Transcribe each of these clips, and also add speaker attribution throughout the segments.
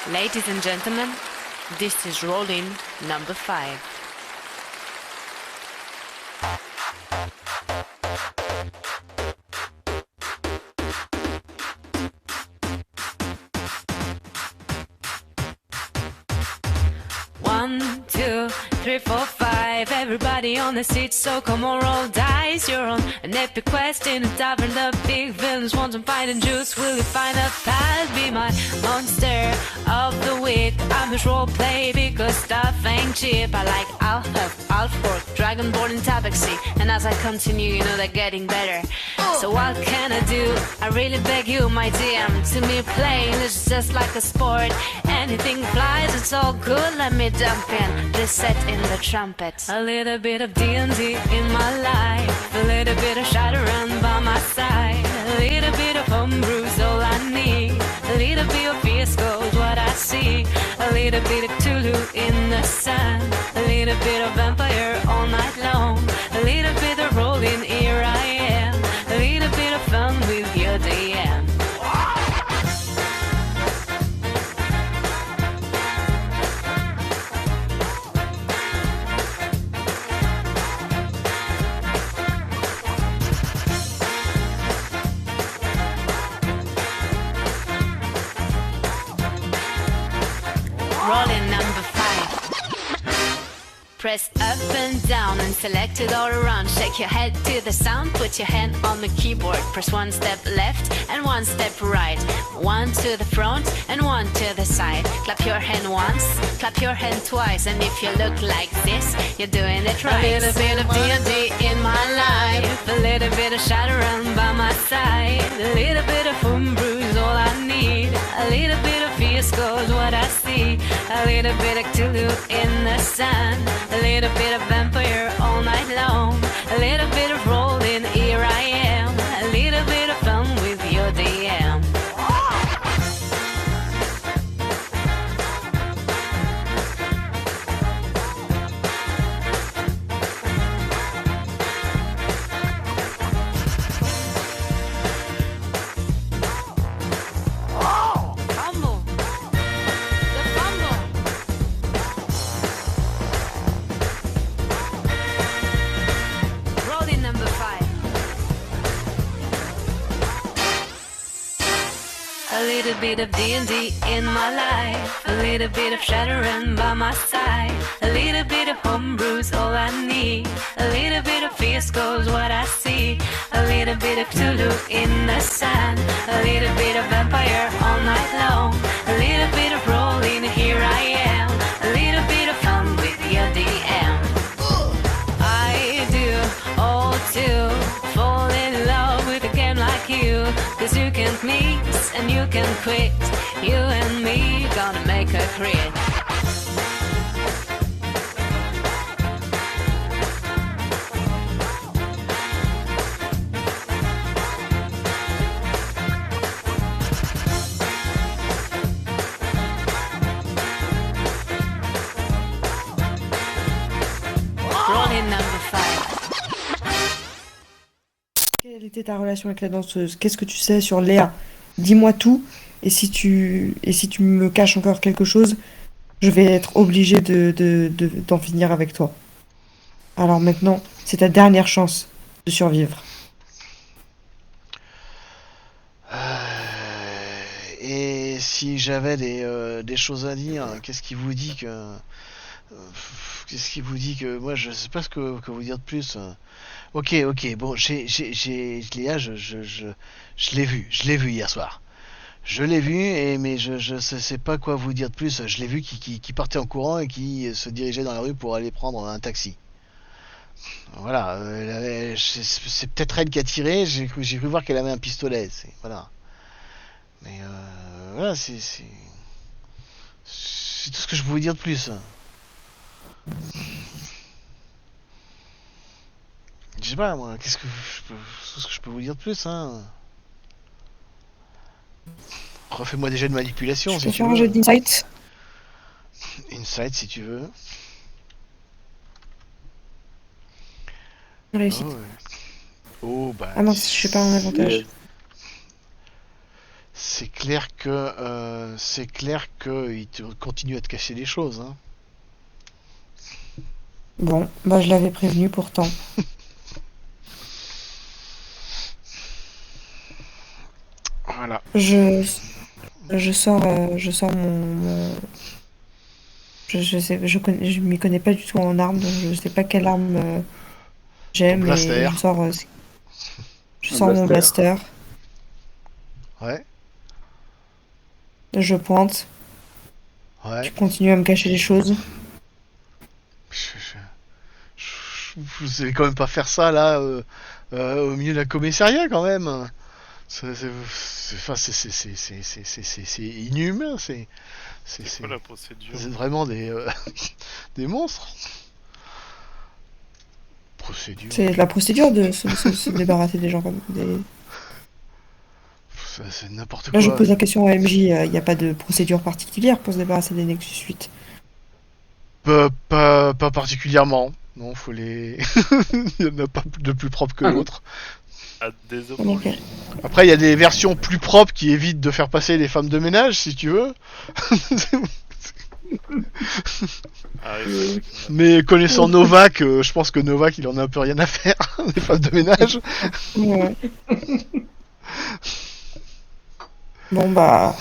Speaker 1: Ladies and gentlemen, this is Rolling number 5. One, two, three, four, five. Everybody on the seat, so come on, roll dice. You're on an epic quest in a tavern. The big villains want some fight and juice. Will you find a path? Be my monster of the week. I'm his role play because stuff ain't cheap. I like Alfborg, Dragonborn and Tabaxi. And as I continue, you know they're getting better. So what can I do? I really beg you, my DM. To me, playing is just like a sport. Anything flies, it's all good. Let me jump in, just set in the trumpet. A little bit of D&D in my life, a little bit of Shadowrun by my side, a little bit of homebrew's all I need, a little bit of Fiasco's what I see, a little bit of Tulu in the sun, a little bit of vampire all night long, a little bit of rolling, here I am, a little bit of fun with your DM. Rolling number 5. Press up and down and select it all around. Shake your head to the sound, put your hand on the keyboard. Press one step left and one step right. One to the front and one to the side. Clap your hand once, clap your hand twice. And if you look like this, you're doing it right. A little bit of D&D in my life, a little bit of Shadowrun by my side, a little bit of homebrew's all I need, a little bit of Fiasco's what I see, a little bit of Tulu in the sun, a little bit of vampire all night long, a little bit of rolling, here I am, a little bit of fun with your DM. Fumble. The fumble. Rolling number 5. A little bit of D&D in my life, a little bit of Shadowrun by my side, a little bit of homebrew's all I need, a little bit of Fiasco's what I see, a little bit of Tulu in the sun, a little bit of vampire all night long, a little bit of rolling, here I am, a little bit of fun with your DM. I do all to fall in love with a game like you, cause you can't mix and you can quit, you and me gonna make a crit. Rolling number 5.
Speaker 2: Quelle était ta relation avec la danseuse? Qu'est-ce que tu sais sur Léa? Dis-moi tout, et si tu me caches encore quelque chose, je vais être obligé d'en finir avec toi. Alors maintenant, c'est ta dernière chance de survivre.
Speaker 3: Et si j'avais des choses à dire, qu'est-ce qui vous dit que moi je sais pas ce que vous dire de plus. Ok, bon, Léa, je l'ai vu hier soir. Je l'ai vu, mais je sais pas quoi vous dire de plus. Je l'ai vu qui partait en courant et qui se dirigeait dans la rue pour aller prendre un taxi. Voilà, c'est peut-être elle qui a tiré. J'ai cru voir qu'elle avait un pistolet. Voilà. Mais voilà, c'est tout ce que je pouvais dire de plus. Je sais pas moi, qu'est-ce que je peux vous dire de plus, hein. Refais-moi des jets de manipulation
Speaker 2: Je
Speaker 3: si
Speaker 2: peux
Speaker 3: tu
Speaker 2: faire un
Speaker 3: veux.
Speaker 2: jeu d'insight?
Speaker 3: Insight si tu veux.
Speaker 2: Réussite.
Speaker 3: Oh, ouais. Oh bah.
Speaker 2: Ah mince, je suis pas en avantage.
Speaker 3: c'est clair que il continue à te cacher des choses. Hein.
Speaker 2: Bon, bah je l'avais prévenu pourtant.
Speaker 3: Voilà.
Speaker 2: Je, je sors je sais, je m'y connais pas du tout en armes, donc je sais pas quelle arme
Speaker 3: Ton
Speaker 2: j'aime et
Speaker 3: blaster.
Speaker 2: je
Speaker 4: Un
Speaker 2: sors mon
Speaker 4: blaster.
Speaker 2: blaster,
Speaker 3: Ouais.
Speaker 2: je pointe,
Speaker 3: Ouais.
Speaker 2: tu continues à me cacher les choses.
Speaker 3: Je- Vous allez quand même pas faire ça là au milieu d'un commissariat quand même. C'est inhumain.
Speaker 5: C'est quoi la procédure?
Speaker 3: C'est vraiment des monstres. Procédure.
Speaker 2: C'est la procédure de se débarrasser des gens comme des...
Speaker 3: C'est n'importe
Speaker 2: Là, je
Speaker 3: quoi.
Speaker 2: pose la question à MJ, il n'y a pas de procédure particulière pour se débarrasser des Nexus 8.
Speaker 3: Pas particulièrement. Non, faut les. Il y en a pas de plus propre que l'autre.
Speaker 5: Ah, désolé pour
Speaker 2: Ok.
Speaker 5: lui.
Speaker 3: Après, il y a des versions plus propres qui évitent de faire passer les femmes de ménage, si tu veux.
Speaker 5: Ah oui, c'est vrai que-
Speaker 3: Mais connaissant Novak, je pense que Novak, il en a un peu rien à faire des femmes de ménage.
Speaker 2: Ouais. Bon, bah,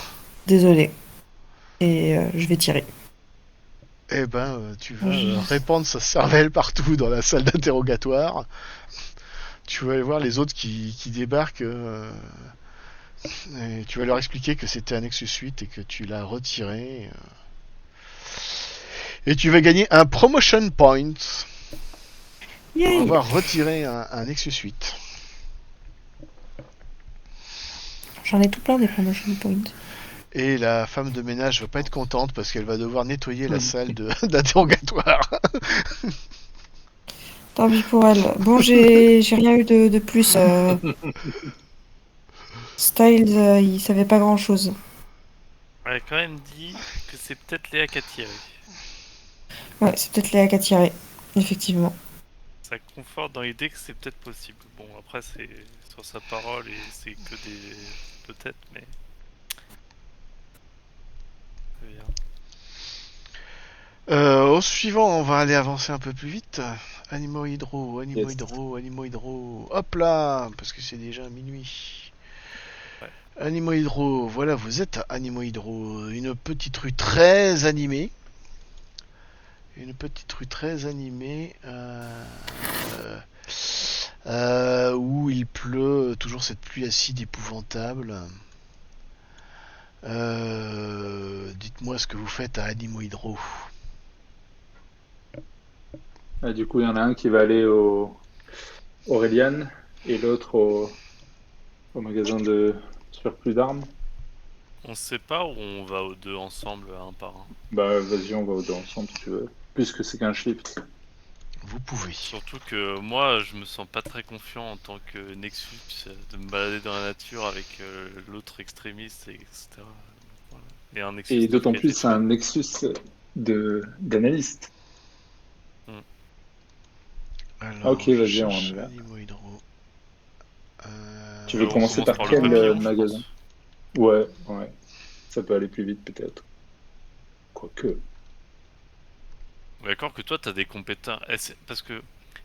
Speaker 2: désolé. Et je vais tirer.
Speaker 3: Eh ben, tu vas
Speaker 2: Je-
Speaker 3: répandre sa cervelle partout dans la salle d'interrogatoire. Tu vas aller voir les autres qui débarquent. Et tu vas leur expliquer que c'était un Nexus 8 et que tu l'as retiré. Et tu vas gagner un promotion point pour
Speaker 2: Yay!
Speaker 3: avoir retiré un Nexus 8.
Speaker 2: J'en ai tout plein des promotion points.
Speaker 3: Et la femme de ménage va pas être contente parce qu'elle va devoir nettoyer la salle d'interrogatoire.
Speaker 2: Tant pis pour elle. Bon, j'ai rien eu de plus. Styles, il savait pas grand-chose.
Speaker 5: Elle a quand même dit que c'est peut-être Léa qui a tiré.
Speaker 2: Ouais, c'est peut-être Léa qui a tiré. Effectivement.
Speaker 5: Ça conforte dans l'idée que c'est peut-être possible. Bon, après, c'est sur sa parole et c'est que des. Peut-être, mais. Très bien.
Speaker 3: Au suivant, on va aller avancer un peu plus vite. Animaux hydro.
Speaker 4: Yes.
Speaker 3: Hop là, parce que c'est déjà minuit.
Speaker 5: Ouais.
Speaker 3: Animaux hydro, voilà, vous êtes à Animaux hydro, une petite rue très animée. Une petite rue très animée où il pleut, toujours cette pluie acide épouvantable. Dites-moi ce que vous faites à Animaux hydro.
Speaker 4: Ah, du coup, il y en a un qui va aller au Aurelian et l'autre au magasin de surplus d'armes.
Speaker 5: On sait pas où on va aux deux ensemble, un par un.
Speaker 4: Bah, vas-y, on va aux deux ensemble si tu veux. Puisque c'est qu'un shift.
Speaker 3: Vous pouvez.
Speaker 5: Surtout que moi, je me sens pas très confiant en tant que Nexus de me balader dans la nature avec l'autre extrémiste, etc. Voilà. Et un Nexus
Speaker 4: Et
Speaker 5: qui
Speaker 4: d'autant
Speaker 5: a été
Speaker 4: plus, c'est
Speaker 5: tué.
Speaker 4: un Nexus d'analyste.
Speaker 3: Alors,
Speaker 4: Ok,
Speaker 3: je
Speaker 4: vas-y, on
Speaker 3: cherche
Speaker 4: y va.
Speaker 3: Animaux hydro.
Speaker 4: Tu veux
Speaker 5: On
Speaker 4: commencer
Speaker 5: commence
Speaker 4: par
Speaker 5: par le
Speaker 4: quel
Speaker 5: pavillon, je
Speaker 4: magasin?
Speaker 5: pense.
Speaker 4: Ouais. Ça peut aller plus vite, peut-être. Quoique.
Speaker 5: D'accord que toi, t'as des compétences. Parce que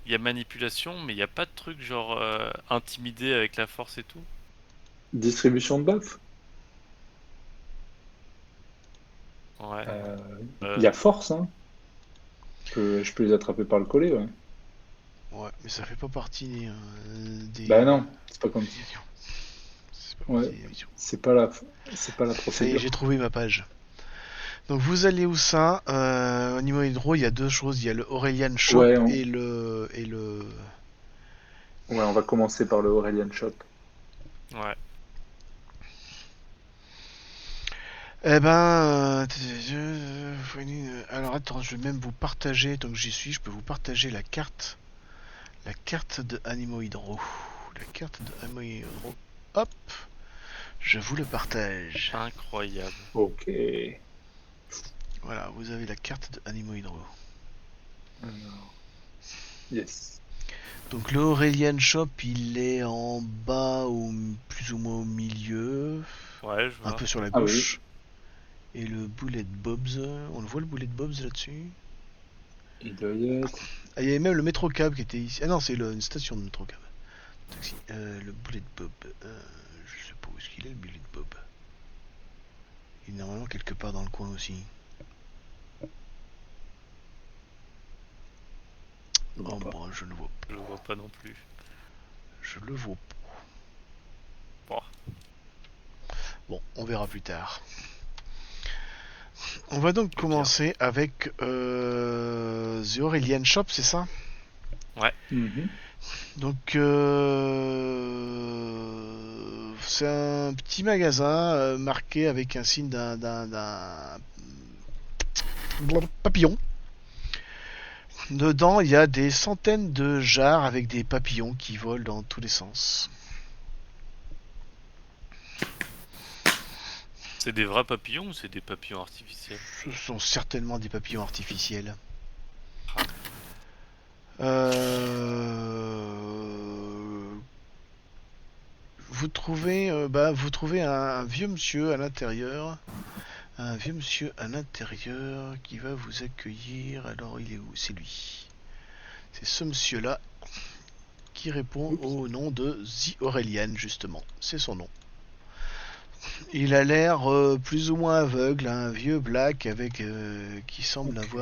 Speaker 5: il y a manipulation, mais il n'y a pas de truc genre intimider avec la force et tout.
Speaker 4: Distribution de buff?
Speaker 5: Ouais.
Speaker 4: Il y a force, hein. Je peux les attraper par le collet, ouais.
Speaker 3: Ouais, mais ça fait pas partie des.
Speaker 4: Bah non, c'est pas comme ça.
Speaker 3: C'est pas
Speaker 4: Ouais.
Speaker 3: partie des missions.
Speaker 4: C'est pas la
Speaker 3: Ça y est,
Speaker 4: procédure.
Speaker 3: j'ai trouvé ma page. Donc vous allez où ça Animaux hydro, il y a deux choses. Il y a le Aurelian Shop
Speaker 4: Ouais,
Speaker 3: et le.
Speaker 4: Ouais, on va commencer par le Aurelian Shop.
Speaker 5: Ouais.
Speaker 3: Eh ben, alors attends, je vais même vous partager, tant que j'y suis, je peux vous partager la carte de Animaux hydro. La carte de Animaux hydro. Hop, je vous le partage.
Speaker 5: Incroyable.
Speaker 4: Ok.
Speaker 3: Voilà, vous avez la carte de Animaux hydro.
Speaker 4: Alors, yes.
Speaker 3: Donc le Aurelian Shop, il est en bas, plus ou moins au milieu,
Speaker 5: Ouais, je
Speaker 3: un
Speaker 5: vois.
Speaker 3: peu sur la
Speaker 4: Ah oui.
Speaker 3: gauche. Et le Bullet Bobs, on le voit le Bullet Bobs là-dessus?
Speaker 4: Il doit y être.
Speaker 3: Ah, il y avait même le métro cab qui était ici. Ah non, c'est une station de métro cab. Taxi. Le Bullet Bob. Je sais pas où est-ce qu'il est le Bullet Bob. Il est normalement quelque part dans le coin aussi.
Speaker 4: Je vois
Speaker 3: Oh
Speaker 4: pas.
Speaker 3: bah, je ne le vois pas.
Speaker 5: Je le vois pas non plus.
Speaker 3: Je le vois pas.
Speaker 5: Bon.
Speaker 3: Bon, on verra plus tard. On va donc
Speaker 5: Au pire.
Speaker 3: commencer avec The Aurelian Shop, c'est ça?
Speaker 4: Mhm.
Speaker 3: Donc, c'est un petit magasin marqué avec un signe d'un papillon. Dedans, il y a des centaines de jarres avec des papillons qui volent dans tous les sens.
Speaker 5: C'est des vrais papillons ou c'est des papillons artificiels?
Speaker 3: Ce sont certainement des papillons artificiels. Vous trouvez un vieux monsieur à l'intérieur. Un vieux monsieur à l'intérieur qui va vous accueillir. Alors, il est où? C'est lui. C'est ce monsieur-là qui répond
Speaker 4: Oups.
Speaker 3: au nom de The Aurelian, justement. C'est son nom. Il a l'air plus ou moins aveugle, un vieux black avec qui semble
Speaker 4: Ok.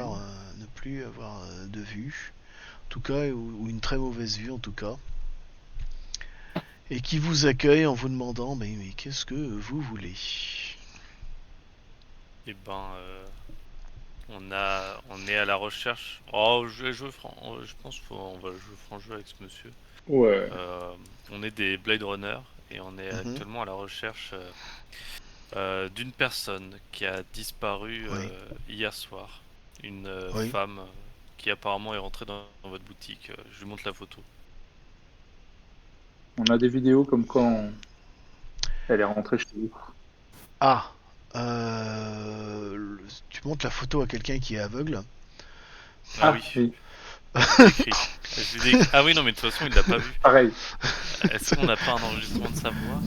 Speaker 3: ne plus avoir de vue, en tout cas, ou une très mauvaise vue en tout cas, et qui vous accueille en vous demandant mais qu'est-ce que vous voulez?
Speaker 5: Eh ben, on est à la recherche. Oh, je vais jouer je pense qu'on va jouer franc jeu avec ce monsieur.
Speaker 4: Ouais.
Speaker 5: On est des Blade Runner et on est actuellement à la recherche d'une personne qui a disparu
Speaker 3: Oui.
Speaker 5: hier soir. Une
Speaker 3: Oui.
Speaker 5: femme qui apparemment est rentrée dans votre boutique. Je lui montre la photo.
Speaker 4: On a des vidéos comme quand elle est rentrée chez vous.
Speaker 3: Ah, tu montres la photo à quelqu'un qui est aveugle.
Speaker 5: Ah oui,
Speaker 4: oui.
Speaker 5: je l'ai écrit. Ah oui, non, mais de toute façon, il l'a pas vu.
Speaker 4: Pareil.
Speaker 5: Est-ce qu'on n'a pas un enregistrement de sa voix?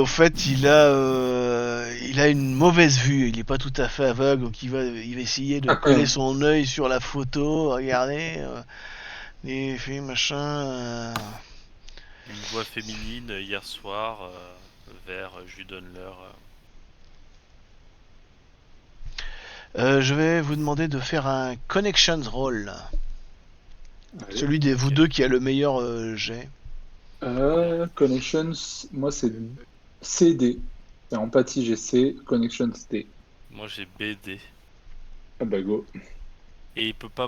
Speaker 3: En fait, il a une mauvaise vue. Il n'est pas tout à fait aveugle, donc il va essayer de coller son œil sur la photo. Regardez, les films, machin.
Speaker 5: Une voix féminine hier soir, je lui donne l'heure.
Speaker 3: Je vais vous demander de faire un Connections Roll.
Speaker 4: Allez.
Speaker 3: Celui de vous deux qui a le meilleur jet.
Speaker 4: Connections, moi c'est CD. C'est empathie, j'ai C. Connections D.
Speaker 5: Moi j'ai BD.
Speaker 4: Ah bah go.
Speaker 5: Et il peut pas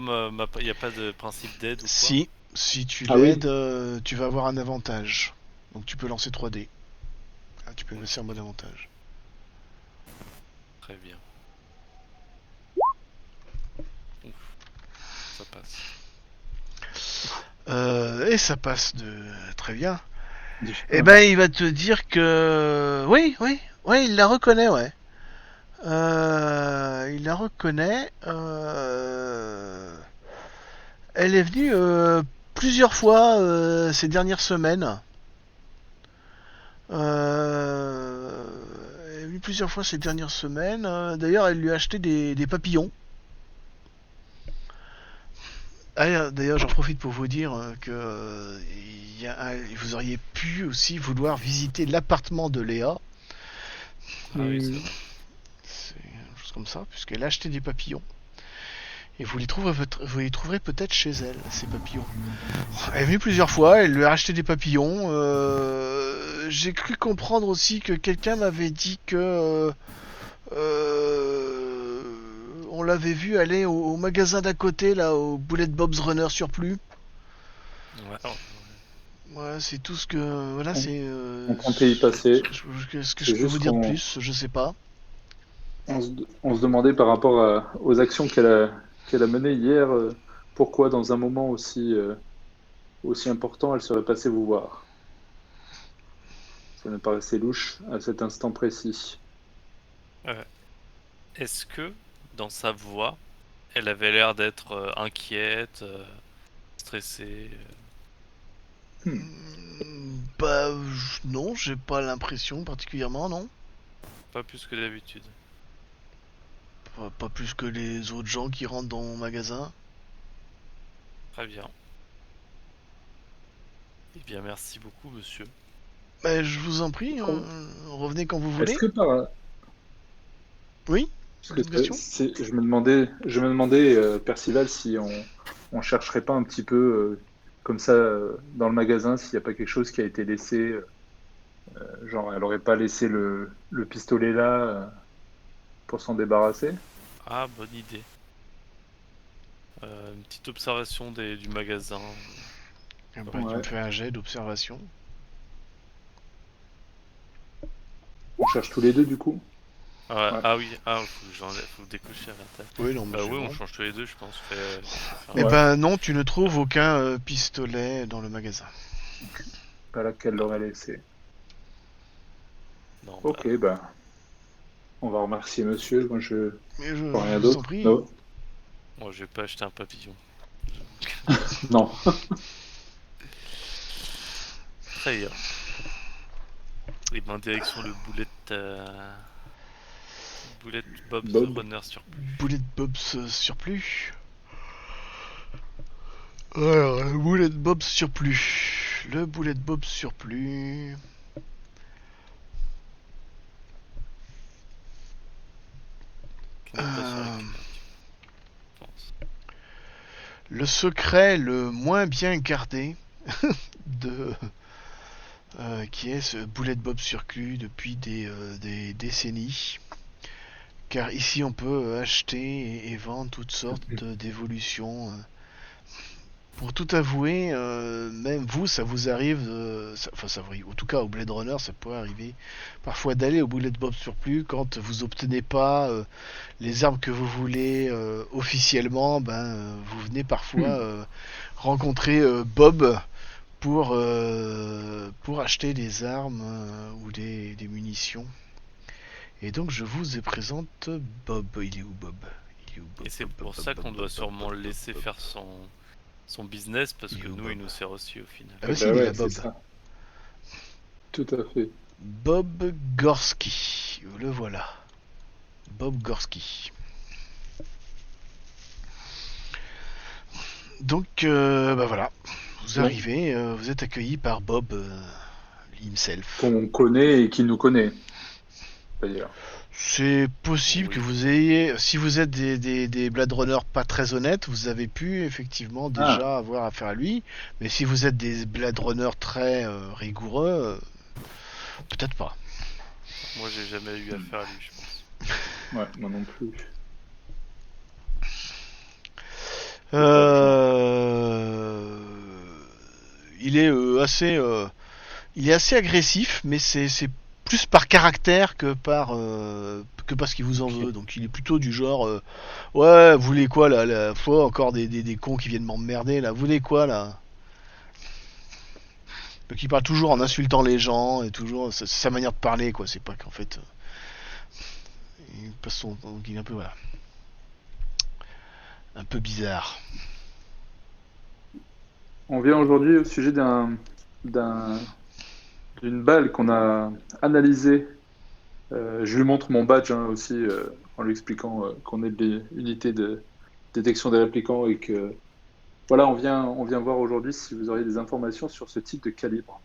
Speaker 5: il n'y a pas de principe d'aide ou quoi?
Speaker 3: Si tu
Speaker 4: Ah oui.
Speaker 3: l'aides, tu vas avoir un avantage. Donc tu peux lancer 3D. Ah, tu peux passer en mode avantage.
Speaker 5: Très bien. Ouf. Ça passe.
Speaker 3: Et ça passe très bien.
Speaker 4: Du-
Speaker 3: Eh ben, il va te dire que oui, il la reconnaît, ouais. Il la reconnaît. Elle est venue plusieurs fois ces dernières semaines. Elle est venue plusieurs fois ces dernières semaines. D'ailleurs, elle lui a acheté des papillons. Ah, d'ailleurs, j'en profite pour vous dire que vous auriez pu aussi vouloir visiter l'appartement de Léa.
Speaker 5: Ah oui, c'est vrai.
Speaker 3: C'est une chose comme ça, puisqu'elle a acheté des papillons. Et vous les trouverez peut-être chez elle, ces papillons. Elle est venue plusieurs fois, elle lui a acheté des papillons. J'ai cru comprendre aussi que quelqu'un m'avait dit que on l'avait vu aller au magasin d'à côté, là, au Bullet Bob's Runner Surplus.
Speaker 5: Ouais, alors,
Speaker 3: Ouais, c'est tout ce que. Voilà, c'est.
Speaker 4: On comptait y passer.
Speaker 3: Ce que
Speaker 4: C'est
Speaker 3: je peux vous
Speaker 4: juste
Speaker 3: dire de
Speaker 4: qu'on-
Speaker 3: plus, je sais pas.
Speaker 4: On se demandait par rapport aux actions qu'elle a menées hier, pourquoi dans un moment aussi important, elle serait passée vous voir. Ça me paraissait louche à cet instant précis.
Speaker 5: est-ce que dans sa voix, Elle avait l'air d'être inquiète, stressée.
Speaker 3: Bah non, j'ai pas l'impression particulièrement, non.
Speaker 5: Pas plus que d'habitude.
Speaker 3: Pas plus que les autres gens qui rentrent dans mon magasin.
Speaker 5: Très bien. Eh bien, merci beaucoup, monsieur.
Speaker 3: Bah, je vous en prie, revenez quand vous voulez.
Speaker 4: Est-ce que par...
Speaker 3: Oui.
Speaker 4: Parce que
Speaker 3: Une question
Speaker 4: je me demandais, Percival, si on chercherait pas un petit peu comme ça dans le magasin, s'il n'y a pas quelque chose qui a été laissé, genre elle aurait pas laissé le pistolet là pour s'en débarrasser.
Speaker 5: Ah, bonne idée. Une petite observation du magasin.
Speaker 3: Bah,
Speaker 4: Ouais.
Speaker 3: tu me fais un jet d'observation.
Speaker 4: On cherche tous les deux du coup.
Speaker 5: Ouais.
Speaker 4: Ouais.
Speaker 5: Ah oui, faut décocher à l'intérieur.
Speaker 3: Oui, non, mais
Speaker 5: Oui, on change tous les deux, je pense.
Speaker 3: Eh
Speaker 4: Ouais.
Speaker 3: ben non, tu ne trouves aucun pistolet dans le magasin.
Speaker 4: Pas là qu'elle l'aurait laissé.
Speaker 5: Non,
Speaker 4: Ok, bah on va remercier monsieur. Moi je
Speaker 3: Mais je
Speaker 4: vois rien
Speaker 3: vous en
Speaker 4: d'autre.
Speaker 3: prie.
Speaker 4: No.
Speaker 5: moi je vais pas acheter un papillon.
Speaker 4: Non.
Speaker 5: Très bien. Et ben direction le boulette Bob's
Speaker 4: Bob.
Speaker 5: Runner surplus.
Speaker 3: Bullet Bob's surplus. Alors, le Bullet Bob's surplus. Le Bullet Bob's surplus.
Speaker 5: Qui n'est pas sur la
Speaker 3: Euh,
Speaker 5: carte, je pense.
Speaker 3: Le secret le moins bien gardé de qui est ce Bullet Bob surplus depuis des décennies. Car ici on peut acheter et vendre toutes sortes d'évolutions. Pour tout avouer, même vous, ça vous arrive, enfin ça vous arrive, en tout cas au Blade Runner, ça pourrait arriver parfois d'aller au Bullet Bob surplus quand vous obtenez pas les armes que vous voulez officiellement, vous venez parfois rencontrer Bob pour acheter des armes ou des munitions. Et donc je vous présente Bob. Il est où Bob? Il est où Bob?
Speaker 5: Et c'est
Speaker 3: Bob,
Speaker 5: pour
Speaker 3: Bob,
Speaker 5: ça
Speaker 3: Bob,
Speaker 5: qu'on
Speaker 3: Bob,
Speaker 5: doit
Speaker 3: Bob,
Speaker 5: sûrement
Speaker 3: Bob,
Speaker 5: le laisser
Speaker 3: Bob,
Speaker 5: faire son business parce
Speaker 3: Il est
Speaker 5: que
Speaker 3: où,
Speaker 5: nous,
Speaker 3: Bob?
Speaker 5: il nous sert aussi au final.
Speaker 3: Ah bah si, il est
Speaker 4: ouais,
Speaker 3: là,
Speaker 4: c'est
Speaker 3: Bob.
Speaker 4: ça. Tout à fait.
Speaker 3: Bob Gorski. Le voilà. Bob Gorski. Donc, voilà. Vous
Speaker 4: Bon.
Speaker 3: arrivez, vous êtes accueilli par Bob himself.
Speaker 4: Qu'on connaît et qui nous connaît. D'ailleurs.
Speaker 3: C'est possible
Speaker 5: Oui.
Speaker 3: que vous ayez, si vous êtes des Blade Runners pas très honnêtes, vous avez pu effectivement déjà avoir affaire à lui. Mais si vous êtes des Blade Runners très rigoureux, peut-être pas.
Speaker 5: Moi, j'ai jamais eu affaire à lui, je pense.
Speaker 4: Ouais, moi non plus.
Speaker 3: Il est il est assez agressif, mais c'est plus par caractère que parce qu'il vous en veut. Donc il est plutôt du genre, ouais, vous voulez quoi là, encore des cons qui viennent m'emmerder là, vous voulez quoi là? Donc il parle toujours en insultant les gens et toujours c'est sa manière de parler quoi. C'est pas qu'en fait il passe son, donc il est un peu voilà, un peu bizarre.
Speaker 4: On vient aujourd'hui au sujet d'une balle qu'on a analysée. Je lui montre mon badge aussi en lui expliquant qu'on est de l'unité de détection des réplicants et que voilà, on vient voir aujourd'hui si vous auriez des informations sur ce type de calibre.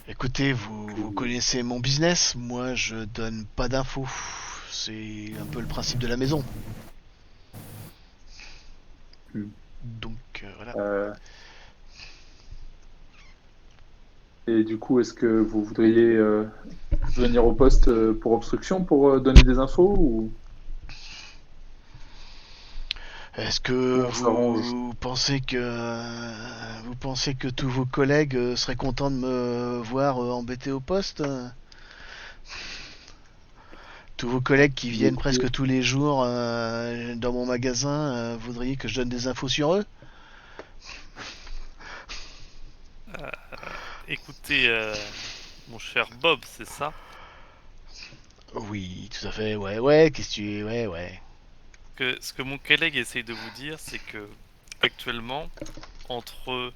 Speaker 3: Écoutez, vous connaissez mon business, moi je donne pas d'infos. C'est un peu le principe de la maison. Donc voilà.
Speaker 4: Et du coup, est-ce que vous voudriez venir au poste pour obstruction pour donner des infos ou
Speaker 3: Est-ce que
Speaker 4: on s'arrange?
Speaker 3: vous pensez que tous vos collègues seraient contents de me voir embêté au poste? Tous vos collègues qui viennent presque tous les jours dans mon magasin, voudriez que je donne des infos sur eux?
Speaker 5: Écoutez, mon cher Bob, c'est ça?
Speaker 3: Oui, tout à fait, ouais, qu'est-ce que tu... Ouais.
Speaker 5: Ce que mon collègue essaye de vous dire, c'est que actuellement, entre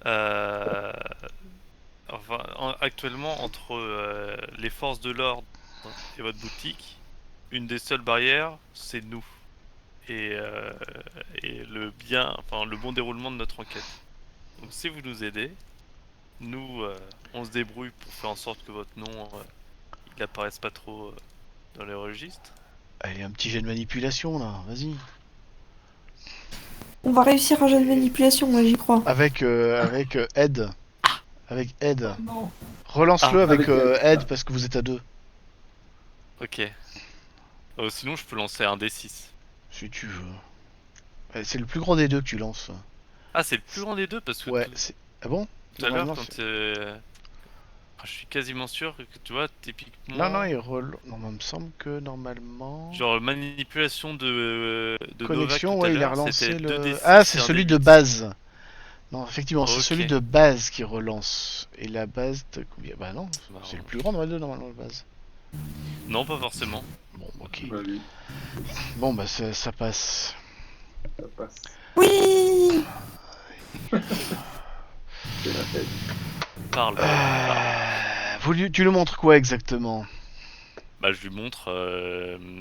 Speaker 5: euh, les forces de l'ordre et votre boutique, une des seules barrières, c'est nous et, euh, et le bon déroulement de notre enquête. Donc si vous nous aidez, nous, on se débrouille pour faire en sorte que votre nom, il apparaisse pas trop dans les registres.
Speaker 3: Allez, un petit jet de manipulation, là, vas-y.
Speaker 2: On va réussir un jeu de manipulation, moi j'y crois.
Speaker 3: Avec Ed. Avec Ed.
Speaker 2: Non.
Speaker 3: Relance-le avec
Speaker 4: avec Ed.
Speaker 3: Ed, parce que vous êtes à deux,
Speaker 5: Ok. Sinon, je peux lancer un D6.
Speaker 3: si tu veux. C'est le plus grand des deux que tu lances.
Speaker 5: Ah, c'est le plus grand des deux parce que
Speaker 3: Ouais, c'est... Ah bon?
Speaker 5: tout à l'heure,
Speaker 3: Normalement,
Speaker 5: quand je suis quasiment sûr que tu vois, typiquement.
Speaker 3: Non, il me semble que normalement...
Speaker 5: Genre manipulation de Novak
Speaker 3: Connexion,
Speaker 5: tout à
Speaker 3: ouais, il a
Speaker 5: l'heure,
Speaker 3: relancé
Speaker 5: c'était
Speaker 3: le...
Speaker 5: 2d6
Speaker 3: Ah, c'est
Speaker 5: et un
Speaker 3: celui de
Speaker 5: d8.
Speaker 3: base. Non, effectivement, c'est
Speaker 5: Ok.
Speaker 3: celui de base qui relance. Et la base de combien? Bah non,
Speaker 5: C'est marrant.
Speaker 3: c'est le plus grand dans les deux, normalement, la base.
Speaker 5: Non, pas forcément.
Speaker 3: Bon, ok.
Speaker 4: Bah oui,
Speaker 3: Bon, bah ça passe.
Speaker 4: ça passe.
Speaker 2: Oui.
Speaker 4: C'est la fête.
Speaker 5: Parle.
Speaker 3: Tu le montres quoi exactement?
Speaker 5: Bah, je lui montre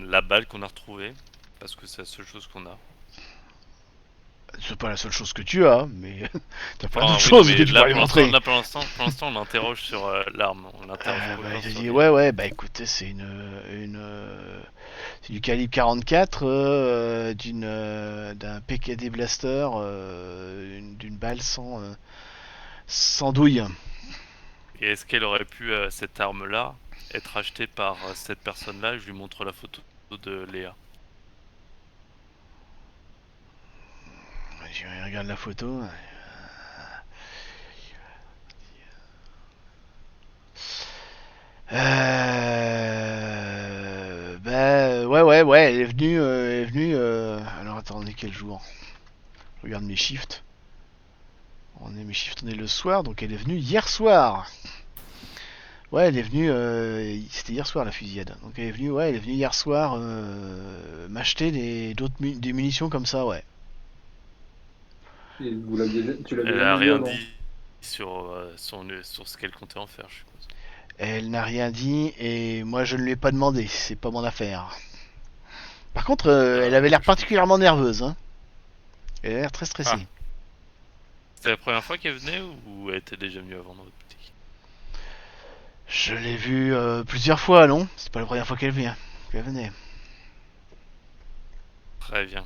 Speaker 5: la balle qu'on a retrouvée parce que c'est la seule chose qu'on a.
Speaker 3: C'est pas la seule chose que tu as, mais t'as pas
Speaker 5: Enfin,
Speaker 3: d'autre
Speaker 5: oui, non,
Speaker 3: chose
Speaker 5: mais
Speaker 3: que tu
Speaker 5: là,
Speaker 3: pourrais lui montrer.
Speaker 5: Pour l'instant, on l'interroge sur l'arme. On l'interroge pas
Speaker 3: Bah,
Speaker 5: encore
Speaker 3: il a
Speaker 5: sur
Speaker 3: dit
Speaker 5: les-
Speaker 3: ouais, bah écoutez, c'est du calibre 44, d'un PKD blaster, d'une balle sans douille.
Speaker 5: Et est-ce qu'elle aurait pu, cette arme-là, être achetée par cette personne-là? Je lui montre la photo de Léa.
Speaker 3: Je regarde la photo. Bah ouais, elle est venue. Alors attendez, quel jour? Je regarde mes shifts. On est le soir, donc elle est venue hier soir. Ouais, elle est venue. C'était hier soir la fusillade. Donc elle est venue hier soir m'acheter des munitions comme ça, ouais.
Speaker 4: Et tu l'avais
Speaker 5: Elle
Speaker 4: jamais
Speaker 5: a
Speaker 4: vu
Speaker 5: rien
Speaker 4: avant.
Speaker 5: dit sur ce qu'elle comptait en faire, je suppose.
Speaker 3: Elle n'a rien dit et moi je ne lui ai pas demandé. C'est pas mon affaire. Par contre, elle avait l'air
Speaker 5: Je
Speaker 3: particulièrement nerveuse. Hein. Elle a l'air très stressée.
Speaker 5: Ah. C'était la première fois qu'elle venait ou elle était déjà venue avant dans votre boutique?
Speaker 3: Je l'ai vue plusieurs fois, non? C'est pas la première fois qu'elle vient. Qu'elle venait.
Speaker 5: Très bien.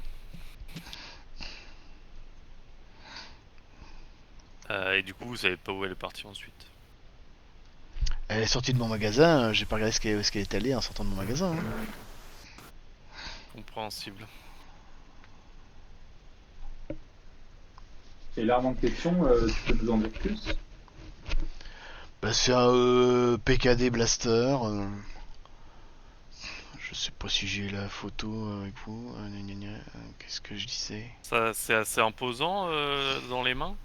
Speaker 5: Et du coup, vous savez pas où elle est partie ensuite?
Speaker 3: Elle est sortie de mon magasin. J'ai pas regardé où est-ce qu'elle est allée en sortant de mon magasin. Hein.
Speaker 5: Compréhensible.
Speaker 4: Et l'arme en question, tu peux nous en dire plus?
Speaker 3: Bah, c'est un PKD Blaster. Je sais pas si j'ai la photo avec vous. Qu'est-ce que je disais?
Speaker 5: Ça, c'est assez imposant dans les mains.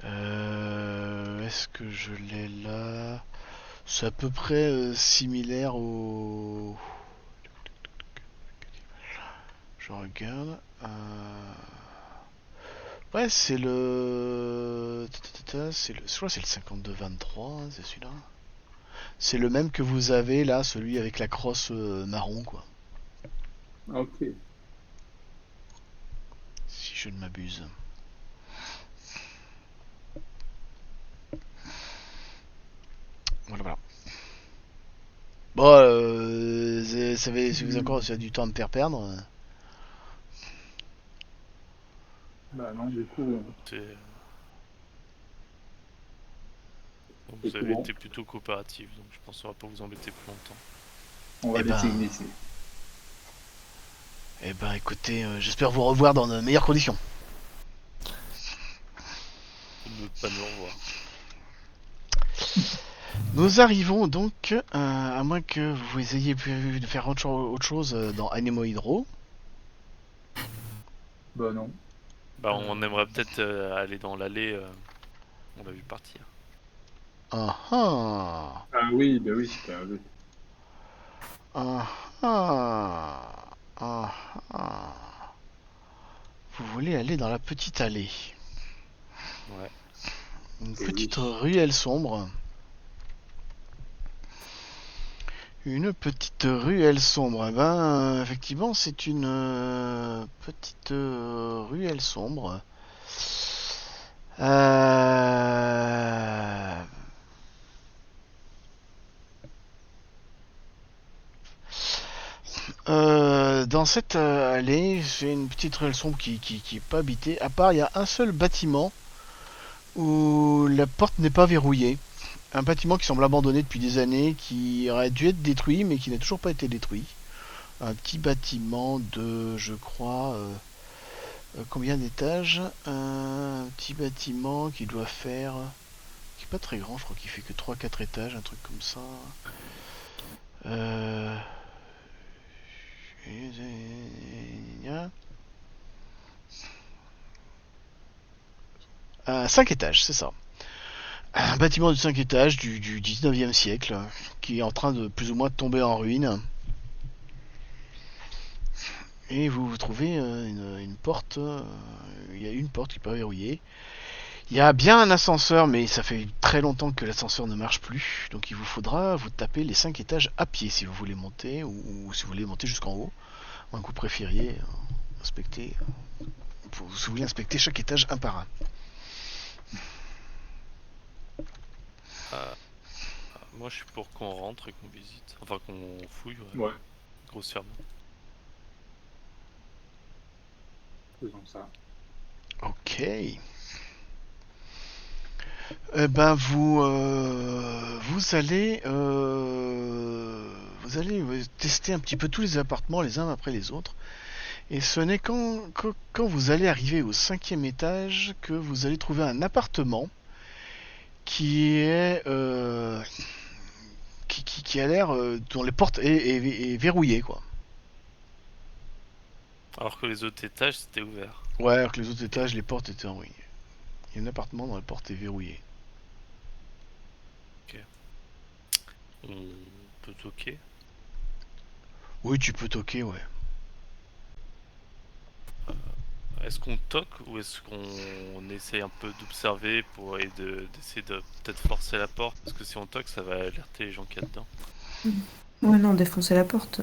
Speaker 3: Est-ce que je l'ai là? C'est à peu près similaire au... Je regarde. Ouais, c'est le... Je crois que c'est le 52-23, hein, c'est celui-là. C'est le même que vous avez là, celui avec la crosse marron, quoi.
Speaker 4: Ok.
Speaker 3: Si je ne m'abuse. Voilà. Bon, ça vous encore, ça a du temps à me faire perdre.
Speaker 4: Bah non, du coup,
Speaker 5: C'est- Donc,
Speaker 4: c'est
Speaker 5: vous
Speaker 4: tout
Speaker 5: avez
Speaker 4: bon.
Speaker 5: été plutôt coopératif, donc je pense qu'on va pas vous embêter plus longtemps.
Speaker 4: On va
Speaker 3: Eh
Speaker 4: laisser
Speaker 3: ben,
Speaker 4: glisser.
Speaker 3: Eh ben, écoutez, j'espère vous revoir dans de meilleures conditions.
Speaker 5: Ou ne pas nous revoir.
Speaker 3: Nous arrivons donc, à moins que vous ayez pu faire autre chose dans Anemo Hydro.
Speaker 4: Bah non.
Speaker 5: Bah, on aimerait peut-être aller dans l'allée. On l'a vu partir.
Speaker 3: Ah ah.
Speaker 4: Ah oui, bah oui, bah oui.
Speaker 3: Ah ah. Ah ah. Vous voulez aller dans la petite allée.
Speaker 5: Ouais.
Speaker 3: Une
Speaker 4: Et
Speaker 3: petite
Speaker 4: oui.
Speaker 3: ruelle sombre. Une petite ruelle sombre. Eh ben, effectivement, c'est une petite ruelle sombre. Euh... dans cette allée, c'est une petite ruelle sombre qui est pas habitée. À part, il y a un seul bâtiment où la porte n'est pas verrouillée. Un bâtiment qui semble abandonné depuis des années, qui aurait dû être détruit, mais qui n'a toujours pas été détruit. Un petit bâtiment de, je crois, combien d'étages? Un petit bâtiment qui doit faire... qui est pas très grand, je crois qu'il fait que 3-4 étages, un truc comme ça. Euh... 5 étages, c'est ça. Un bâtiment de 5 étages du 19e siècle, qui est en train de plus ou moins tomber en ruine. Et vous trouvez une porte. Il y a une porte qui n'est pas verrouillée. Il y a bien un ascenseur, mais ça fait très longtemps que l'ascenseur ne marche plus. Donc il vous faudra vous taper les 5 étages à pied si vous voulez monter, ou si vous voulez monter jusqu'en haut. Un coup préfériez inspecter. Si vous voulez inspecter chaque étage un par un.
Speaker 5: Moi, je suis pour qu'on rentre et qu'on visite. Enfin, qu'on fouille,
Speaker 4: Ouais,
Speaker 5: grossièrement.
Speaker 4: faisons ça.
Speaker 3: Ok. Eh ben vous allez tester un petit peu tous les appartements les uns après les autres. Et ce n'est quand vous allez arriver au 5e étage que vous allez trouver un appartement qui est qui a l'air dont les portes est verrouillée quoi.
Speaker 5: Alors que les autres étages, c'était ouvert.
Speaker 3: Ouais, alors que les autres étages les portes étaient en ruine. Il y a un appartement dont la porte est verrouillée.
Speaker 5: On peut toquer.
Speaker 3: Oui, tu peux toquer, ouais.
Speaker 5: Est-ce qu'on toque ou est-ce qu'on essaye un peu d'observer pour et d'essayer de peut-être forcer la porte? Parce que si on toque, ça va alerter les gens qu'il y a dedans.
Speaker 2: Ouais, non, défoncer la porte.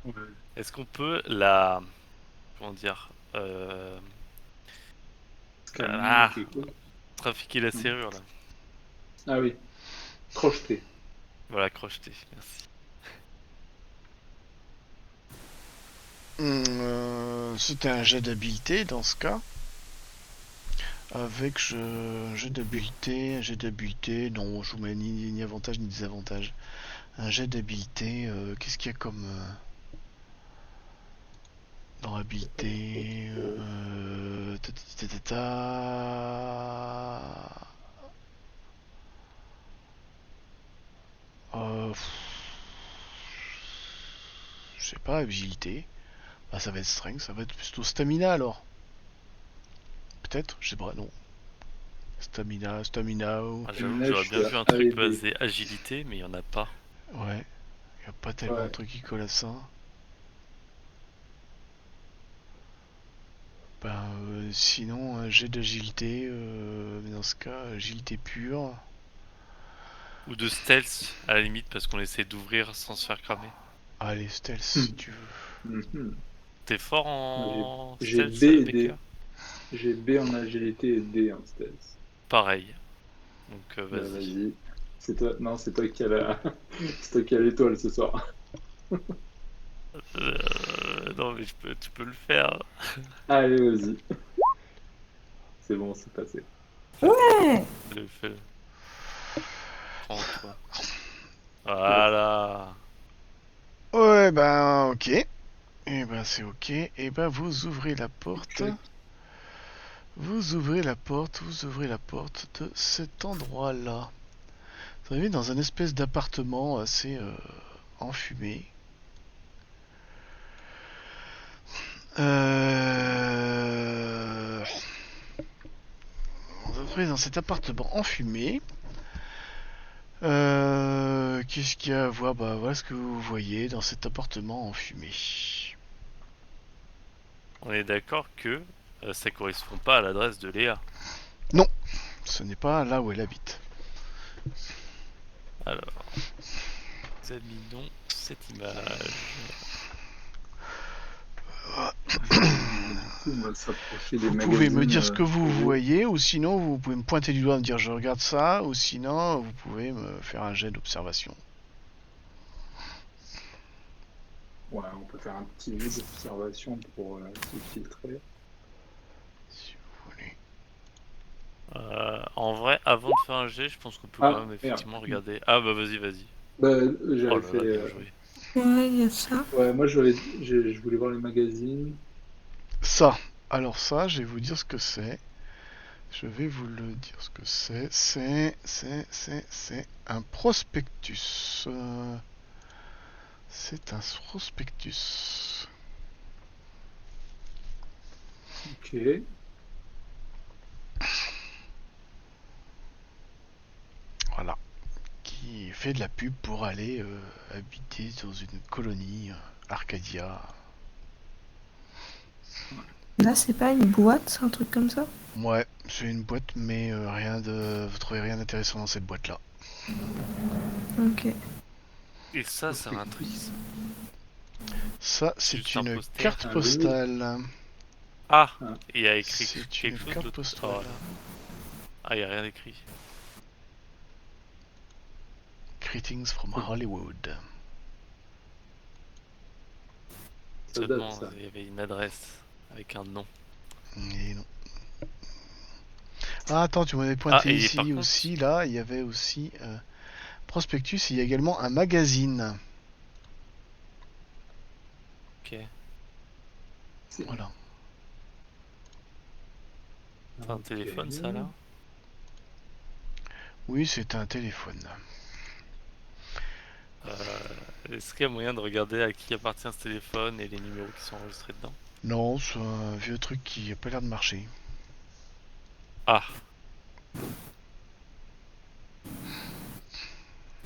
Speaker 4: Ouais.
Speaker 5: Est-ce qu'on peut la... Comment dire
Speaker 4: Scanner,
Speaker 5: Ah,
Speaker 4: quelque chose.
Speaker 5: trafiquer la serrure là.
Speaker 4: Ah oui, crocheter.
Speaker 5: Voilà, crocheter, merci.
Speaker 3: C'était un jet d'habileté dans ce cas. Avec jet d'habileté, non, je vous mets ni avantage ni désavantage. Un jet d'habileté, qu'est-ce qu'il y a comme... dans l'habileté... je sais pas, agilité. Bah, ça va être strength, ça va être plutôt stamina alors. Peut-être, je sais pas, non. Stamina.
Speaker 5: Ah, j'avoue que
Speaker 4: Là, je
Speaker 5: j'aurais
Speaker 4: suis
Speaker 5: bien
Speaker 4: à
Speaker 5: vu un
Speaker 4: A
Speaker 5: truc
Speaker 4: et B.
Speaker 5: basé agilité, mais il y en a pas.
Speaker 3: Ouais. Y a pas tellement de
Speaker 4: Ouais.
Speaker 3: trucs qui collent à ça. Ben, sinon, un jet d'agilité, mais dans ce cas, agilité pure.
Speaker 5: Ou de stealth, à la limite, parce qu'on essaie d'ouvrir sans se faire cramer.
Speaker 3: Allez, stealth si tu veux.
Speaker 4: Mhm.
Speaker 5: T'es fort
Speaker 4: J'ai
Speaker 5: en
Speaker 4: j'ai
Speaker 5: stealth,
Speaker 4: B et
Speaker 5: Baker?
Speaker 4: D. J'ai B en agilité et D en stealth.
Speaker 5: Pareil. Donc
Speaker 4: Bah,
Speaker 5: vas-y.
Speaker 4: vas-y. C'est toi. Non, c'est toi qui as la... c'est toi qui as l'étoile ce soir.
Speaker 5: Non mais tu peux le faire.
Speaker 4: Allez, vas-y. C'est bon, c'est passé.
Speaker 2: Ouais.
Speaker 5: Fais-le. Prends-toi. Voilà.
Speaker 3: Ouais, ben, ok. Et ben, c'est ok. Et ben, vous ouvrez la porte.
Speaker 4: Check.
Speaker 3: Vous ouvrez la porte de cet endroit-là. Vous arrivez dans un espèce d'appartement assez enfumé. Vous entrez dans cet appartement enfumé Qu'est-ce qu'il y a à voir? Bah voilà ce que vous voyez dans cet appartement enfumé.
Speaker 5: On est d'accord que ça correspond pas à l'adresse de Léa.
Speaker 3: Ce n'est pas là où elle habite.
Speaker 5: Alors, examinons cette image.
Speaker 4: On va s'approcher des
Speaker 3: Vous pouvez me
Speaker 4: magazines,
Speaker 3: dire ce que vous
Speaker 4: privés.
Speaker 3: voyez, ou sinon vous pouvez me pointer du doigt et me dire je regarde ça, ou sinon vous pouvez me faire un jet d'observation.
Speaker 4: Ouais, on peut faire un petit jeu d'observation pour se filtrer.
Speaker 3: Si vous voulez.
Speaker 5: En vrai, avant de faire un jet, je pense qu'on peut
Speaker 4: Ah,
Speaker 5: quand même
Speaker 4: merde.
Speaker 5: effectivement regarder. Ah bah vas-y.
Speaker 4: Bah,
Speaker 5: Oh
Speaker 4: j'avais
Speaker 5: là là,
Speaker 4: fait.
Speaker 5: bien joué.
Speaker 2: Ouais, il y a ça.
Speaker 4: Ouais, moi je voulais voir les magazines.
Speaker 3: Ça. Alors ça, je vais vous dire ce que c'est. Je vais vous le dire ce que c'est. C'est un prospectus. C'est un prospectus.
Speaker 4: Ok.
Speaker 3: Voilà. Qui fait de la pub pour aller habiter dans une colonie Arcadia.
Speaker 2: Là, c'est pas une boîte, c'est un truc comme ça?
Speaker 3: Ouais, c'est une boîte, mais vous trouvez rien d'intéressant dans cette boîte-là.
Speaker 2: Ok.
Speaker 5: Et ça, c'est un triste.
Speaker 3: Ça,
Speaker 5: Juste
Speaker 3: c'est
Speaker 5: un
Speaker 3: une
Speaker 5: poster.
Speaker 3: carte
Speaker 4: Un
Speaker 3: postale.
Speaker 5: Ah,
Speaker 4: Ah.
Speaker 5: il y a écrit
Speaker 3: C'est
Speaker 5: quelque
Speaker 3: une
Speaker 5: chose
Speaker 3: carte
Speaker 5: d'autre.
Speaker 3: postale.
Speaker 5: Oh là. Ah, il y a rien écrit.
Speaker 3: Greetings from Hollywood.
Speaker 4: Ça date,
Speaker 5: Seulement,
Speaker 4: ça.
Speaker 5: il y avait une adresse avec un nom.
Speaker 3: Et non. Ah, attends, tu m'avais pointé
Speaker 5: Ah, et
Speaker 3: ici
Speaker 5: par contre-
Speaker 3: aussi, là, il y avait aussi prospectus, il y a également un magazine.
Speaker 5: Ok.
Speaker 3: Voilà.
Speaker 5: C'est un téléphone, ça là.
Speaker 3: Oui, c'est un téléphone.
Speaker 5: Est-ce qu'il y a moyen de regarder à qui appartient ce téléphone et les numéros qui sont enregistrés dedans?
Speaker 3: Non, c'est un vieux truc qui a pas l'air de marcher.
Speaker 5: Ah.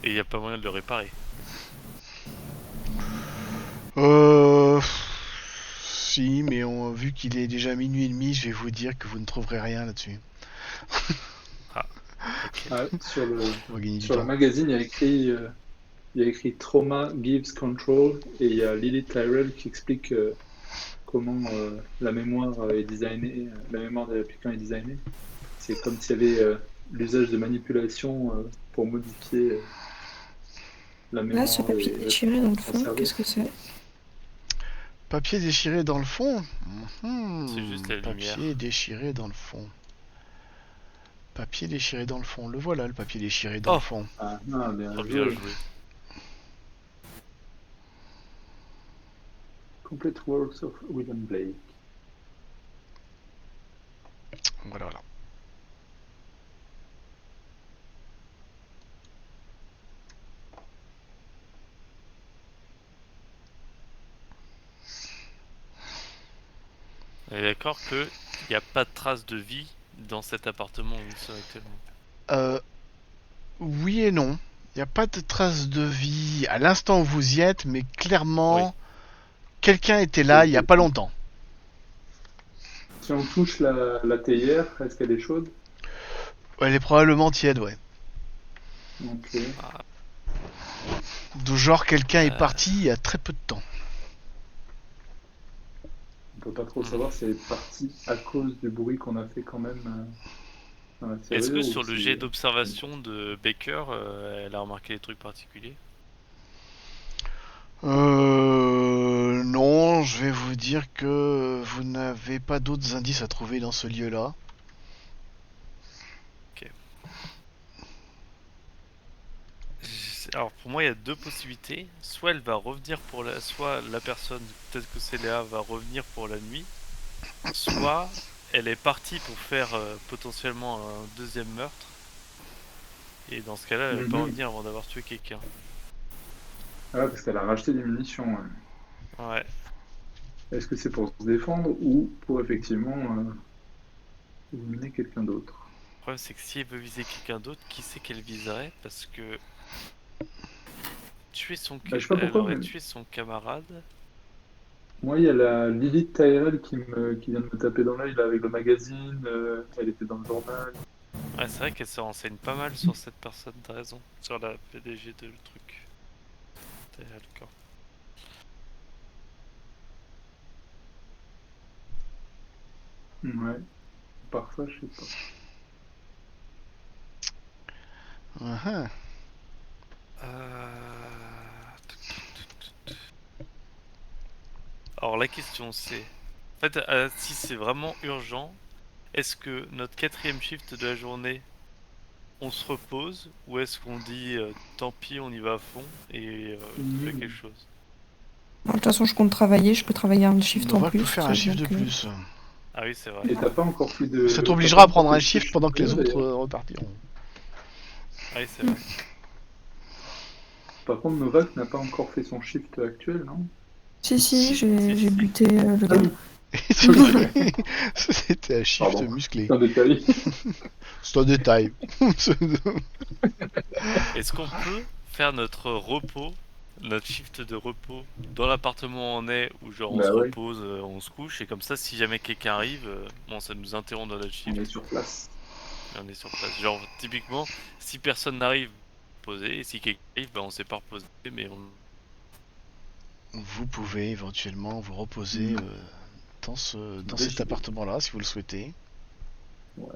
Speaker 5: Et il n'y a pas moyen de le réparer.
Speaker 3: Si, mais vu qu'il est déjà minuit et demi, je vais vous dire que vous ne trouverez rien là-dessus.
Speaker 5: Ok.
Speaker 4: Ah, sur
Speaker 3: On va gagner du
Speaker 4: le
Speaker 3: temps.
Speaker 4: magazine, il y a écrit Trauma gives control et il y a Lily Tyrell qui explique comment la mémoire est designée, la mémoire de l'appliquant est designée. C'est comme s'il y avait l'usage de manipulation pour modifier la
Speaker 2: Là, ce
Speaker 4: mémoire
Speaker 2: papier
Speaker 4: et
Speaker 2: déchiré dans le
Speaker 4: son
Speaker 2: fond,
Speaker 4: cerveau.
Speaker 2: qu'est-ce que c'est?
Speaker 3: Papier déchiré dans le fond.
Speaker 5: C'est juste la lumière.
Speaker 3: Papier déchiré dans le fond. Papier déchiré dans le fond. Le voilà, le papier déchiré dans
Speaker 5: Oh.
Speaker 3: le fond.
Speaker 4: Ah, non, bien
Speaker 5: Oh, bien
Speaker 4: joué.
Speaker 5: joué.
Speaker 4: Complete Works of William Blake.
Speaker 3: Voilà, voilà.
Speaker 5: On est d'accord que il n'y a pas de trace de vie dans cet appartement où nous sommes actuellement.
Speaker 3: Oui et non. Il n'y a pas de trace de vie à l'instant où vous y êtes, mais clairement, quelqu'un était là il n'y a pas longtemps.
Speaker 4: Si on touche la théière, est-ce qu'elle est chaude?
Speaker 3: Elle est probablement tiède, ouais.
Speaker 4: Ok.
Speaker 3: De genre, quelqu'un est parti il y a très peu de temps.
Speaker 4: On peut pas trop savoir si elle est partie à cause du bruit qu'on a fait quand même dans la série.
Speaker 5: Est-ce que
Speaker 4: ou
Speaker 5: sur le
Speaker 4: si-
Speaker 5: jet d'observation de Baker, elle a remarqué des trucs particuliers?
Speaker 3: Non, je vais vous dire que vous n'avez pas d'autres indices à trouver dans ce lieu-là.
Speaker 5: Alors pour moi il y a deux possibilités. Soit elle va revenir pour soit la personne, peut-être que c'est Léa, va revenir pour la nuit. Soit elle est partie pour faire potentiellement un deuxième meurtre. Et dans ce cas-là, elle va pas
Speaker 4: Mhm.
Speaker 5: revenir avant d'avoir tué quelqu'un.
Speaker 4: Ah, parce qu'elle a racheté des munitions. Ouais.
Speaker 5: Ouais.
Speaker 4: Est-ce que c'est pour se défendre ou pour effectivement mener quelqu'un d'autre?
Speaker 5: Le problème, c'est que si elle veut viser quelqu'un d'autre, qui c'est qu'elle viserait? Parce que tuer
Speaker 4: Bah, je sais pas
Speaker 5: elle
Speaker 4: pourquoi,
Speaker 5: aurait
Speaker 4: mais
Speaker 5: tué son camarade.
Speaker 4: moi, il y a la Lilith Tyrell qui vient de me taper dans l'œil là, avec le magazine. Elle était dans le journal.
Speaker 5: Ouais, c'est vrai qu'elle se renseigne pas mal sur cette personne, t'as raison. Sur la PDG de le truc. D'accord.
Speaker 4: Ouais, parfois, je sais pas.
Speaker 3: Uh-huh.
Speaker 5: Alors la question c'est... En fait, si c'est vraiment urgent, est-ce que notre 4ème shift de la journée, on se repose? Ou est-ce qu'on dit tant pis, on y va à fond et on fait quelque chose?
Speaker 2: De toute façon, je compte travailler, je peux travailler un shift en
Speaker 3: Novak peut
Speaker 2: plus.
Speaker 3: faire un shift de plus.
Speaker 5: Ah oui, c'est vrai.
Speaker 4: Et t'as pas encore fait de.
Speaker 3: Ça
Speaker 4: t'as
Speaker 3: t'obligera
Speaker 4: pas
Speaker 3: à prendre
Speaker 4: encore
Speaker 3: un
Speaker 4: fait de
Speaker 3: shift
Speaker 4: switch
Speaker 3: pendant que les
Speaker 4: PE,
Speaker 3: autres
Speaker 4: d'ailleurs.
Speaker 3: repartiront.
Speaker 5: Ah oui, c'est vrai.
Speaker 4: Par contre, Novak n'a pas encore fait son shift actuel, non?
Speaker 2: Si,
Speaker 5: Si,
Speaker 2: j'ai
Speaker 5: si.
Speaker 2: buté le
Speaker 4: Ah
Speaker 2: gars.
Speaker 4: oui,
Speaker 3: C'était un shift
Speaker 4: pardon,
Speaker 3: musclé.
Speaker 4: c'est un détail.
Speaker 3: C'est un détail.
Speaker 5: Est-ce qu'on peut faire notre repos, notre shift de repos, dans l'appartement où on est, où genre on se
Speaker 4: Bah ouais,
Speaker 5: repose, on se couche, et comme ça, si jamais quelqu'un arrive, bon, ça nous interrompt dans notre
Speaker 4: on est
Speaker 5: shift,
Speaker 4: sur place.
Speaker 5: et on est sur place. Genre, typiquement, si personne n'arrive, poser, et si quelqu'un arrive, bah on s'est pas reposé, mais on...
Speaker 3: Vous pouvez éventuellement vous reposer
Speaker 4: Mm.
Speaker 3: dans cet
Speaker 4: Décidé.
Speaker 3: appartement-là si vous le souhaitez.
Speaker 4: Ouais.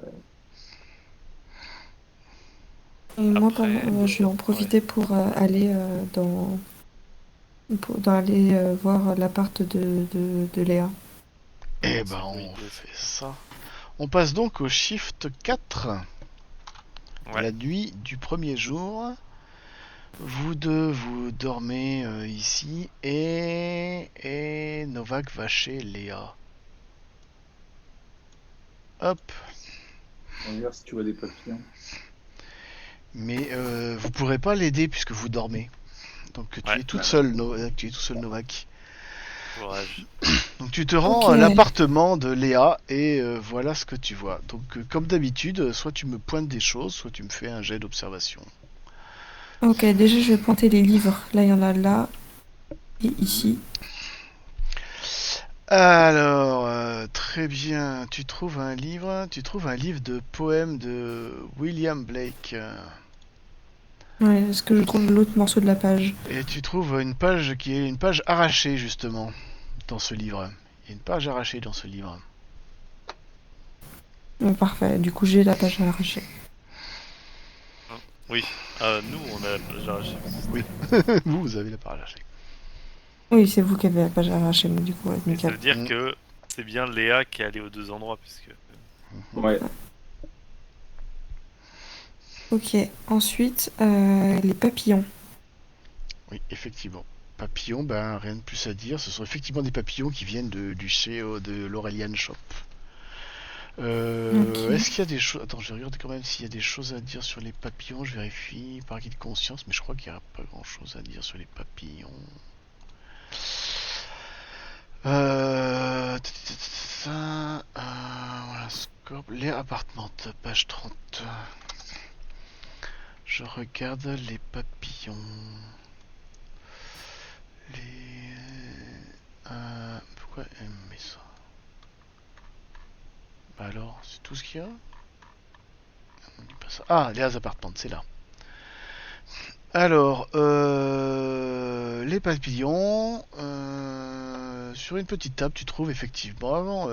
Speaker 2: Et moi,
Speaker 5: Après,
Speaker 2: je vais en
Speaker 5: ouais.
Speaker 2: profiter pour aller dans aller voir l'appart de Léa.
Speaker 3: Eh
Speaker 5: C'est
Speaker 3: ben
Speaker 5: une bonne
Speaker 3: on
Speaker 5: idée, ça.
Speaker 3: fait ça. On passe donc au shift 4,
Speaker 5: Ouais.
Speaker 3: la nuit du premier jour. Vous deux, vous dormez ici et Novak va chez Léa. Hop.
Speaker 4: Regarde si tu vois des papillons.
Speaker 3: Mais vous pourrez pas l'aider puisque vous dormez. Donc tu
Speaker 5: Ouais.
Speaker 3: es toute seule, tu es tout seul Novak.
Speaker 5: Courage.
Speaker 3: Donc tu te rends
Speaker 2: Ok.
Speaker 3: à l'appartement de Léa et voilà ce que tu vois. Donc comme d'habitude, soit tu me pointes des choses, soit tu me fais un jet d'observation.
Speaker 2: Ok, déjà, je vais pointer les livres. Là, il y en a là et ici.
Speaker 3: Alors, très bien. Tu trouves un livre de poèmes de William Blake.
Speaker 2: Ouais, est-ce que je trouve l'autre morceau de la page?
Speaker 3: Et tu trouves une page qui est une page arrachée justement dans ce livre. Il y a une page arrachée dans ce livre.
Speaker 2: Parfait, du coup, j'ai la page à arracher.
Speaker 5: Oui. Nous, on a déjà arraché.
Speaker 3: Oui, vous avez la page arrachée.
Speaker 2: Oui, c'est vous qui avez la page à arracher, mais du coup, ouais,
Speaker 5: Et ça
Speaker 2: nickel.
Speaker 5: veut dire que c'est bien Léa qui est allée aux deux endroits, puisque...
Speaker 4: Ouais.
Speaker 2: Ok, ensuite, les papillons.
Speaker 3: Oui, effectivement. Papillons, ben rien de plus à dire. Ce sont effectivement des papillons qui viennent du chez de l'Aurelian Shop.
Speaker 2: Ok.
Speaker 3: Est-ce qu'il y a des choses... Attends, je vais regarder quand même s'il y a des choses à dire sur les papillons. Je vérifie par acquis de conscience, mais je crois qu'il n'y a pas grand-chose à dire sur les papillons. Voilà, scope. Les appartements, page 30. Je regarde les papillons. Les... pourquoi elle met ça? Bah alors, c'est tout ce qu'il y a? On dit pas ça. Ah, les appartements, c'est là. Alors, les papillons. Sur une petite table, tu trouves effectivement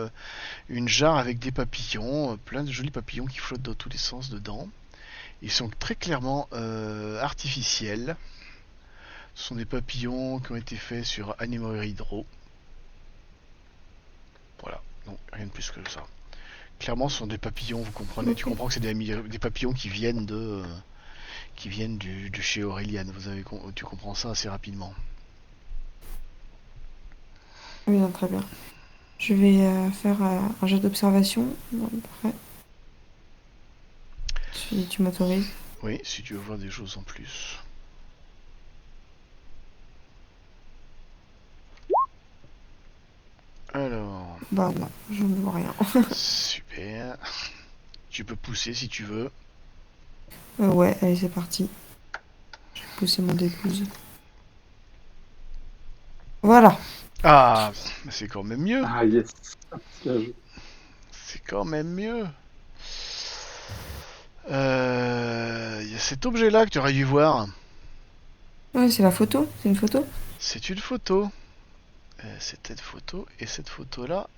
Speaker 3: une jarre avec des papillons, plein de jolis papillons qui flottent dans tous les sens dedans. Ils sont très clairement artificiels. Ce sont des papillons qui ont été faits sur Anemory Hydro. Voilà, donc rien de plus que ça. Clairement, ce sont des papillons, vous comprenez,
Speaker 2: Ok.
Speaker 3: tu comprends que c'est des papillons qui viennent de chez Aurelian. Tu comprends ça assez rapidement.
Speaker 2: Oui, non, très bien. Je vais faire un jet d'observation. Bon, parfait. Si tu m'autorises.
Speaker 3: Oui, si tu veux voir des choses en plus. Alors,
Speaker 2: Bah non, je ne vois rien.
Speaker 3: super. Tu peux pousser si tu veux.
Speaker 2: Ouais, allez, c'est parti. Je vais pousser mon D12. Voilà.
Speaker 3: Ah, c'est quand même mieux.
Speaker 4: Ah, yes. Bien joué.
Speaker 3: C'est quand même mieux. Il y a cet objet-là que tu aurais dû voir.
Speaker 2: Ouais, c'est la photo. C'est une photo.
Speaker 3: C'est une photo. C'est cette photo. Et cette photo-là,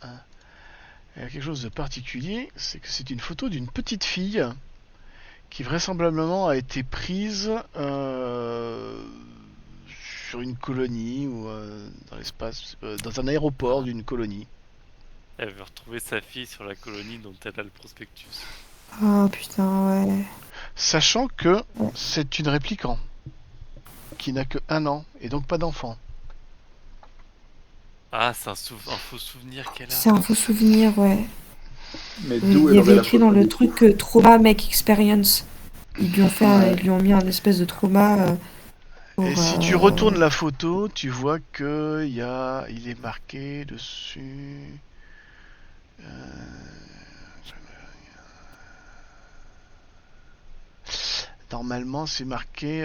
Speaker 3: il y a quelque chose de particulier. C'est que c'est une photo d'une petite fille qui vraisemblablement a été prise sur une colonie ou dans l'espace, dans un aéroport d'une colonie.
Speaker 5: Elle veut retrouver sa fille sur la colonie dont elle a le prospectus.
Speaker 2: Ah putain, ouais.
Speaker 3: Sachant que c'est une réplicant qui n'a que 1 an et donc pas d'enfant.
Speaker 5: Ah, c'est un faux souvenir qu'elle a.
Speaker 2: C'est un faux souvenir, ouais.
Speaker 4: Mais
Speaker 2: Il
Speaker 4: d'où
Speaker 2: y
Speaker 4: elle aurait
Speaker 2: avait
Speaker 4: la
Speaker 2: écrit dans
Speaker 4: photo
Speaker 2: le
Speaker 4: du coup?
Speaker 2: truc Trauma Make Experience. Ils lui ont fait,
Speaker 4: Ouais.
Speaker 2: ils lui ont mis un espèce de trauma pour.
Speaker 3: Et si tu retournes la photo, tu vois que il est marqué dessus. Normalement, c'est marqué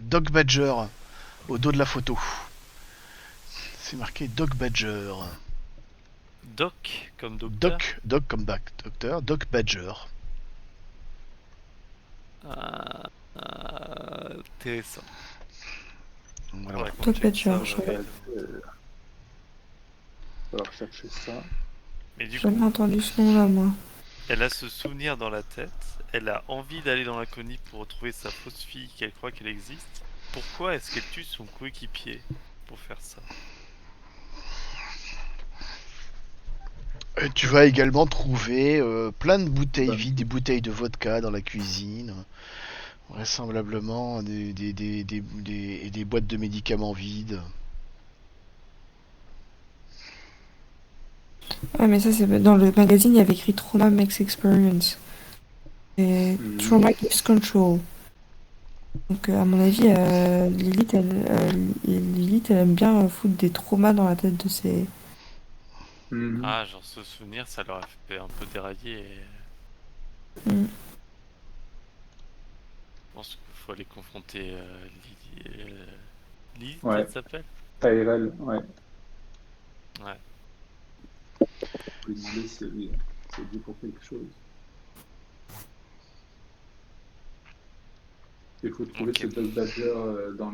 Speaker 3: Dog Badger au dos de la photo. C'est marqué Dog Badger.
Speaker 5: Doc, comme docteur.
Speaker 3: Doc comme docteur, Dog Badger.
Speaker 5: Intéressant.
Speaker 3: Voilà.
Speaker 5: Faudrait qu'on
Speaker 2: Doc
Speaker 5: check
Speaker 2: Badger,
Speaker 5: ça,
Speaker 2: je
Speaker 5: ouais.
Speaker 2: savais.
Speaker 4: On va rechercher ça.
Speaker 5: Mais du
Speaker 2: J'ai
Speaker 5: coup,
Speaker 2: jamais entendu ce nom-là, moi.
Speaker 5: elle a ce souvenir dans la tête. Elle a envie d'aller dans la colonie pour retrouver sa fausse fille qu'elle croit qu'elle existe. Pourquoi est-ce qu'elle tue son coéquipier pour faire ça?
Speaker 3: Tu vas également trouver plein de bouteilles
Speaker 4: Bah.
Speaker 3: vides, des bouteilles de vodka dans la cuisine. Vraisemblablement des boîtes de médicaments vides.
Speaker 2: Ouais, mais ça, c'est dans le magazine, il y avait écrit Trauma Makes Experience. Et Trauma Gives Control. Donc, à mon avis, Lilith, elle aime bien foutre des traumas dans la tête de ses.
Speaker 4: Mhm.
Speaker 5: Ah, genre ce souvenir, ça leur a fait un peu dérailler.
Speaker 2: Mm.
Speaker 5: Je pense qu'il faut aller confronter Lily,
Speaker 4: Ouais.
Speaker 5: elle s'appelle?
Speaker 4: Tyrell, ouais.
Speaker 5: Ouais.
Speaker 4: Je lui demander si c'est dit pour quelque chose. Il faut trouver
Speaker 5: Ok.
Speaker 4: ce Dog Badger dans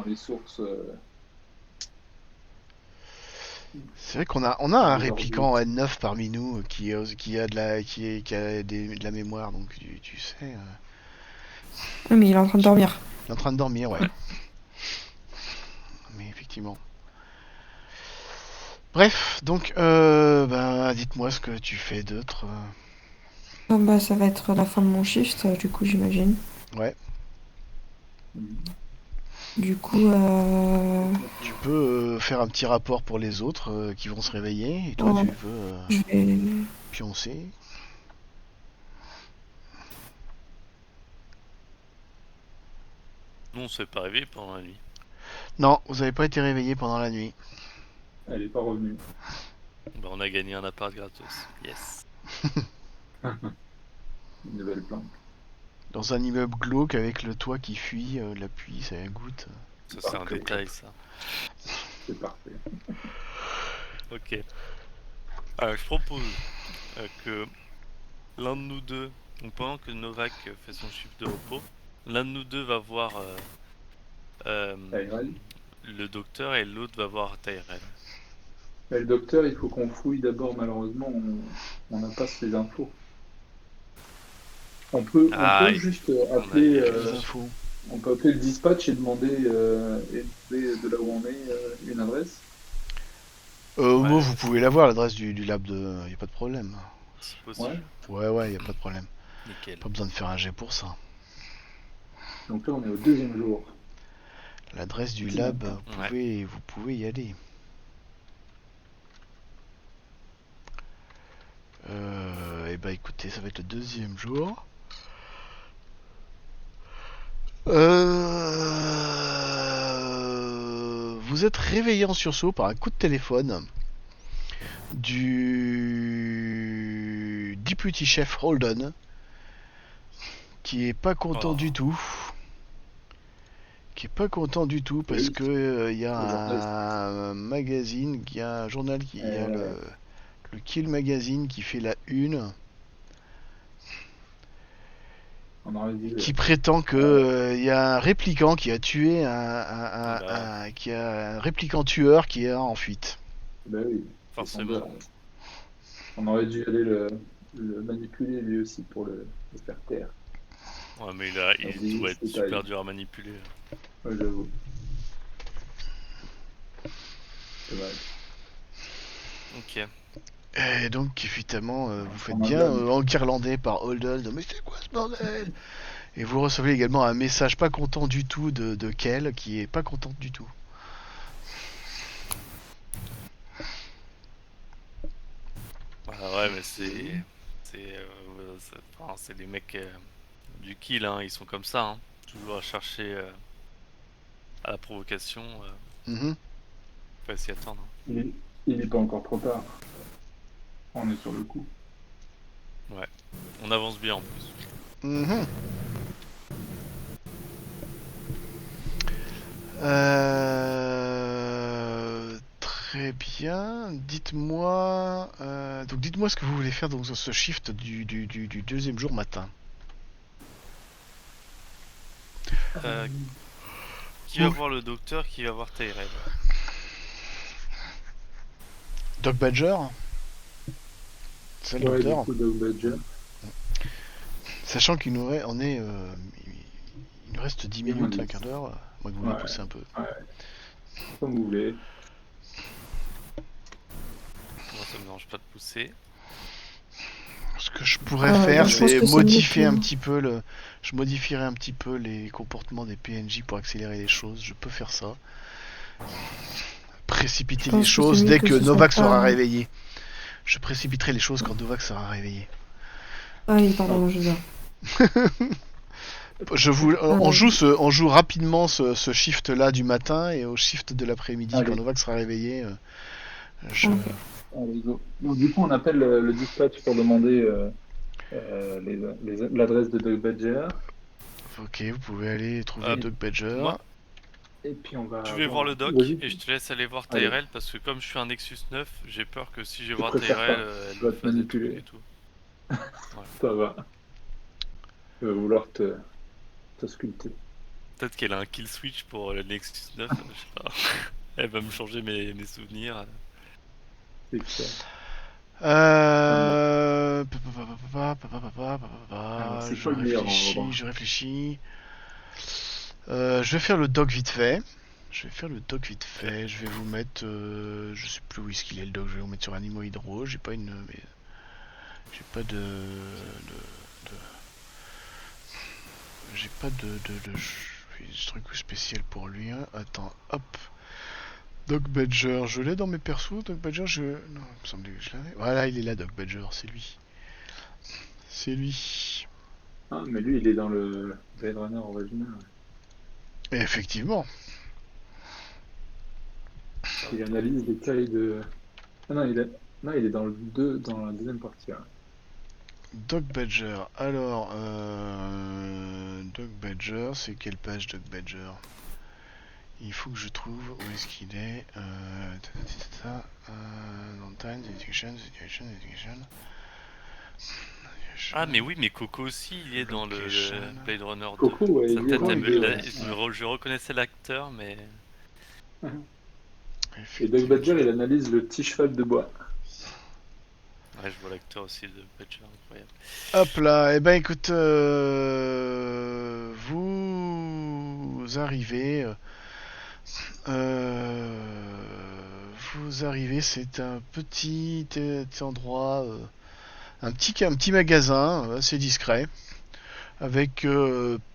Speaker 4: les sources.
Speaker 3: C'est vrai qu'on a un
Speaker 4: Aujourd'hui.
Speaker 3: répliquant N9 parmi nous qui a de la mémoire, donc tu sais.
Speaker 2: Oui, mais il est en train de dormir.
Speaker 3: Il est en train de dormir, ouais. Mais effectivement. Bref, donc, dites-moi ce que tu fais d'autre.
Speaker 2: Bon, bah, ça va être la fin de mon shift, du coup, j'imagine.
Speaker 3: Ouais,
Speaker 4: Mhm.
Speaker 2: Du coup,
Speaker 3: tu peux faire un petit rapport pour les autres qui vont se réveiller, et toi
Speaker 2: Ouais.
Speaker 3: tu peux
Speaker 2: je vais.
Speaker 3: pioncer.
Speaker 5: Nous, on s'est pas réveillé pendant la nuit.
Speaker 3: Non, vous n'avez pas été réveillé pendant la nuit.
Speaker 4: Elle n'est pas revenue.
Speaker 5: Bah, on a gagné un appart gratos. Yes.
Speaker 4: Une nouvelle planque.
Speaker 3: Dans un immeuble glauque avec le toit qui fuit, la pluie, ça goutte.
Speaker 5: Ça, c'est un
Speaker 4: Parfait.
Speaker 5: détail, ça.
Speaker 4: C'est parfait.
Speaker 5: Ok. Alors, je propose que l'un de nous deux, donc pendant que Novak fait son shift de repos, l'un de nous deux va voir
Speaker 4: Tyrell.
Speaker 5: le docteur et l'autre va voir Tyrell.
Speaker 4: Mais le docteur, il faut qu'on fouille d'abord. Malheureusement, on n'a pas ces infos. On peut juste appeler.
Speaker 3: Les infos.
Speaker 4: On peut appeler le dispatch et demander de là où on est une adresse.
Speaker 5: Ouais.
Speaker 3: Bon, vous pouvez l'avoir, l'adresse du lab de. Y a pas de problème.
Speaker 5: C'est possible.
Speaker 4: Ouais.
Speaker 3: Y a pas de problème.
Speaker 5: Nickel.
Speaker 3: Pas besoin de faire un jet pour ça.
Speaker 4: Donc là, on est au 2e jour.
Speaker 3: L'adresse du
Speaker 4: C'est
Speaker 3: lab,
Speaker 4: bon.
Speaker 3: vous pouvez y aller. Et bah écoutez, ça va être le 2e jour. Vous êtes réveillé en sursaut par un coup de téléphone du deputy chef Holden, qui est pas content du tout. Qui est pas content du tout parce
Speaker 4: Oui.
Speaker 3: que il y a
Speaker 4: Le journaliste.
Speaker 3: un magazine, il y a un journal qui, il y a le Kill Magazine qui fait la une,
Speaker 4: On aurait dit.
Speaker 3: qui prétend que il y a un répliquant qui a tué qui a un répliquant tueur qui est en fuite.
Speaker 4: Bah oui.
Speaker 5: Forcément.
Speaker 4: On aurait dû aller le manipuler lui aussi pour le faire taire.
Speaker 5: Ouais, mais
Speaker 4: dit,
Speaker 5: il doit être
Speaker 4: c'est
Speaker 5: super
Speaker 4: taille.
Speaker 5: dur à manipuler.
Speaker 4: Ouais, j'avoue. C'est vrai.
Speaker 5: Ok.
Speaker 3: Et donc évidemment vous faites
Speaker 4: En
Speaker 3: bien
Speaker 4: Hollande.
Speaker 3: enguirlandé par Holden. Mais c'est quoi ce bordel? Et vous recevez également un message pas content du tout de Kel, qui est pas contente du tout.
Speaker 5: Ouais, mais c'est les mecs du kill, hein, ils sont comme ça, hein. Toujours à chercher à la provocation.
Speaker 3: Mhm.
Speaker 5: Faut s'y attendre. Hein.
Speaker 4: Il est pas encore trop tard. On est sur le coup.
Speaker 5: On avance bien en plus.
Speaker 3: Mhm. Très bien. Dites-moi ce que vous voulez faire dans ce shift du deuxième jour matin.
Speaker 5: Qui va voir le docteur, qui va voir Tyrell?
Speaker 3: Doc Badger. C'est le
Speaker 4: Ouais, du
Speaker 3: docteur.
Speaker 4: coup, Doc Badger.
Speaker 3: Sachant qu'il nous reste, il nous reste 10 minutes, un quart d'heure. Moi que vous voulez pousser un peu.
Speaker 4: Ouais. Comme vous voulez.
Speaker 5: Moi, ça me dérange pas de pousser.
Speaker 3: Ce que je pourrais faire,
Speaker 2: je pense
Speaker 3: c'est
Speaker 2: que c'est
Speaker 3: modifier
Speaker 2: mieux
Speaker 3: un
Speaker 2: que-
Speaker 3: petit peu je modifierai un petit peu les comportements des PNJ pour accélérer les choses. Je peux faire ça. Précipiter
Speaker 2: Je pense
Speaker 3: les
Speaker 2: que
Speaker 3: choses
Speaker 2: c'est mieux
Speaker 3: dès
Speaker 2: que
Speaker 3: que
Speaker 2: ce soit
Speaker 3: Novak sera
Speaker 2: pas-
Speaker 3: réveillé. Je précipiterai les choses quand Novak sera réveillé.
Speaker 2: Ah oui, pardon, je vois.
Speaker 3: On joue rapidement ce shift là du matin et au shift de l'après-midi
Speaker 4: Allez.
Speaker 3: quand Novak sera réveillé.
Speaker 2: Ok.
Speaker 4: Allez, go. Donc, du coup, on appelle le dispatch pour demander l'adresse de Doc Badger.
Speaker 3: Ok, vous pouvez aller trouver Doc Badger.
Speaker 5: Moi,
Speaker 4: Et puis, on va.
Speaker 5: je vais voir le doc
Speaker 4: Vas-y.
Speaker 5: et je te laisse aller voir
Speaker 4: Allez.
Speaker 5: Tyrell parce que comme je suis un Nexus 9, j'ai peur que si je vais voir
Speaker 4: préfère
Speaker 5: Tyrell,
Speaker 4: pas.
Speaker 5: elle
Speaker 4: Je vais
Speaker 5: me
Speaker 4: te
Speaker 5: fasse des
Speaker 4: manipuler.
Speaker 5: trucs et tout.
Speaker 4: Ça va. Il va vouloir te sculpter.
Speaker 5: Peut-être qu'elle a un kill switch pour le Nexus 9, je sais pas. Elle va me changer mes souvenirs.
Speaker 4: C'est clair. Alors, c'est
Speaker 3: Je
Speaker 4: quoi le meilleur endroit?
Speaker 3: réfléchis. Je vais faire le doc vite fait. Je vais vous mettre. Je sais plus où est-ce qu'il est le doc. Je vais vous mettre sur Animaux Hydro. J'ai pas de truc spécial pour lui. Hein. Attends, hop. Doc Badger, je l'ai dans mes persos. Doc Badger, non, il me semblait que je l'avais. Voilà, il est là, Doc Badger, c'est lui. C'est lui.
Speaker 4: Ah, mais lui, il est dans le Blade Runner original.
Speaker 3: Et effectivement.
Speaker 4: Il analyse les cailles de. Ah non, il est dans dans la deuxième partie. Hein.
Speaker 3: Doc Badger. Alors, Doc Badger, c'est quelle page Doc Badger? Il faut que je trouve où est-ce qu'il est. Time, Education.
Speaker 5: Ah mais oui, mais Coco aussi, il est dans le Blade Runner 2.
Speaker 4: Coco, ouais,
Speaker 5: Sa
Speaker 4: il est
Speaker 5: tête, je reconnaissais l'acteur, mais...
Speaker 4: Et Doc Badger, il analyse le petit cheval de bois.
Speaker 5: Ouais, je vois l'acteur aussi de Badger, incroyable.
Speaker 3: Hop là, et ben écoute, vous arrivez... c'est un petit endroit, un petit magasin assez discret, avec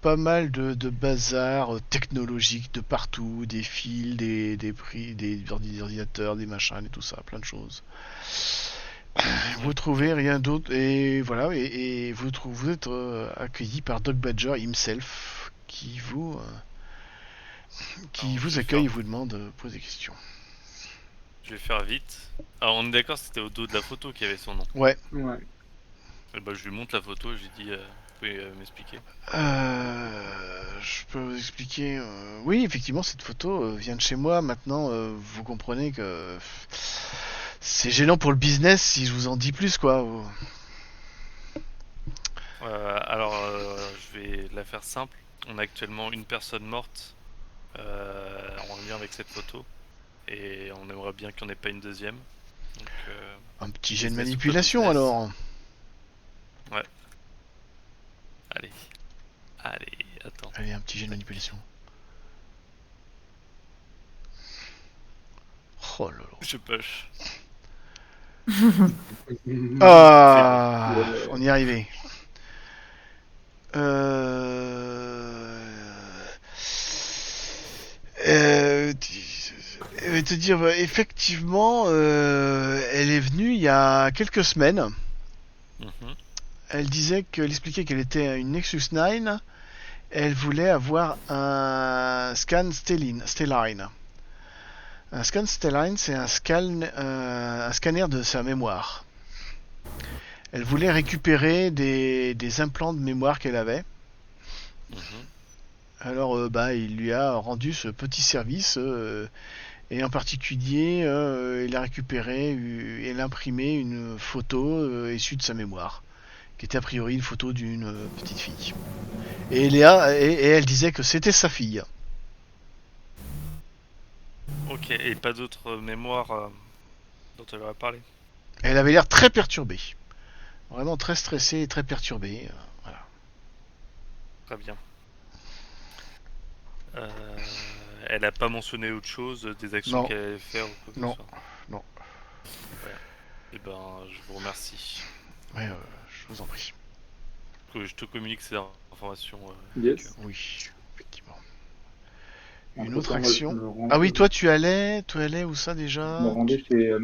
Speaker 3: pas mal de bazar technologique de partout, des fils, des prix, des ordinateurs, des machins et tout ça, plein de choses. Vous trouvez rien d'autre et voilà et vous êtes accueilli par Doc Badger himself qui vous accueille et vous demande de poser des questions.
Speaker 5: Je vais faire vite. Alors on est d'accord, c'était au dos de la photo qu'il y avait son nom.
Speaker 3: Ouais.
Speaker 5: Et bah, je lui montre la photo, je lui dis, vous pouvez m'expliquer.
Speaker 3: Je peux vous expliquer. Oui, effectivement, cette photo vient de chez moi. Maintenant, vous comprenez que c'est gênant pour le business si je vous en dis plus, quoi.
Speaker 5: Alors, je vais la faire simple. On a actuellement une personne morte en lien avec cette photo. Et on aimerait bien qu'il n'y en ait pas une deuxième. Donc,
Speaker 3: Un petit jet de
Speaker 5: business ou pas
Speaker 3: manipulation,
Speaker 5: business.
Speaker 3: alors.
Speaker 5: Ouais. Allez. Allez, attends.
Speaker 3: Allez, un petit jet de manipulation. Oh là là.
Speaker 5: Je push.
Speaker 3: Ah,
Speaker 4: Ouais.
Speaker 3: on y est arrivé. Je vais te dire, effectivement, elle est venue il y a quelques semaines.
Speaker 5: Mhm.
Speaker 3: Elle disait qu'elle expliquait qu'elle était une Nexus 9. Elle voulait avoir un scan Stelline. Un scan Stelline, c'est un scanner de sa mémoire. Elle voulait récupérer des implants de mémoire qu'elle avait.
Speaker 5: Mhm.
Speaker 3: Alors, il lui a rendu ce petit service. Et en particulier, il a récupéré et imprimé une photo issue de sa mémoire, qui était a priori une photo d'une petite fille. Et elle disait que c'était sa fille.
Speaker 5: Ok, et pas d'autres mémoires dont elle aurait parlé.
Speaker 3: Elle avait l'air très perturbée. Vraiment très stressée et très perturbée. Voilà.
Speaker 5: Très bien. Elle a pas mentionné autre chose, des actions
Speaker 3: Non.
Speaker 5: qu'elle allait faire ou quoi que
Speaker 3: Non.
Speaker 5: ce soit.
Speaker 3: Non.
Speaker 5: Ouais. Et ben, je vous remercie.
Speaker 3: Ouais, je vous en prie.
Speaker 5: Que je te communique ces informations.
Speaker 4: Yes.
Speaker 3: Oui, effectivement. Une
Speaker 4: Entre-temps,
Speaker 3: autre
Speaker 4: moi,
Speaker 3: action. Ah oui, toi tu allais où ça
Speaker 4: je
Speaker 3: déjà?
Speaker 4: me rendais chez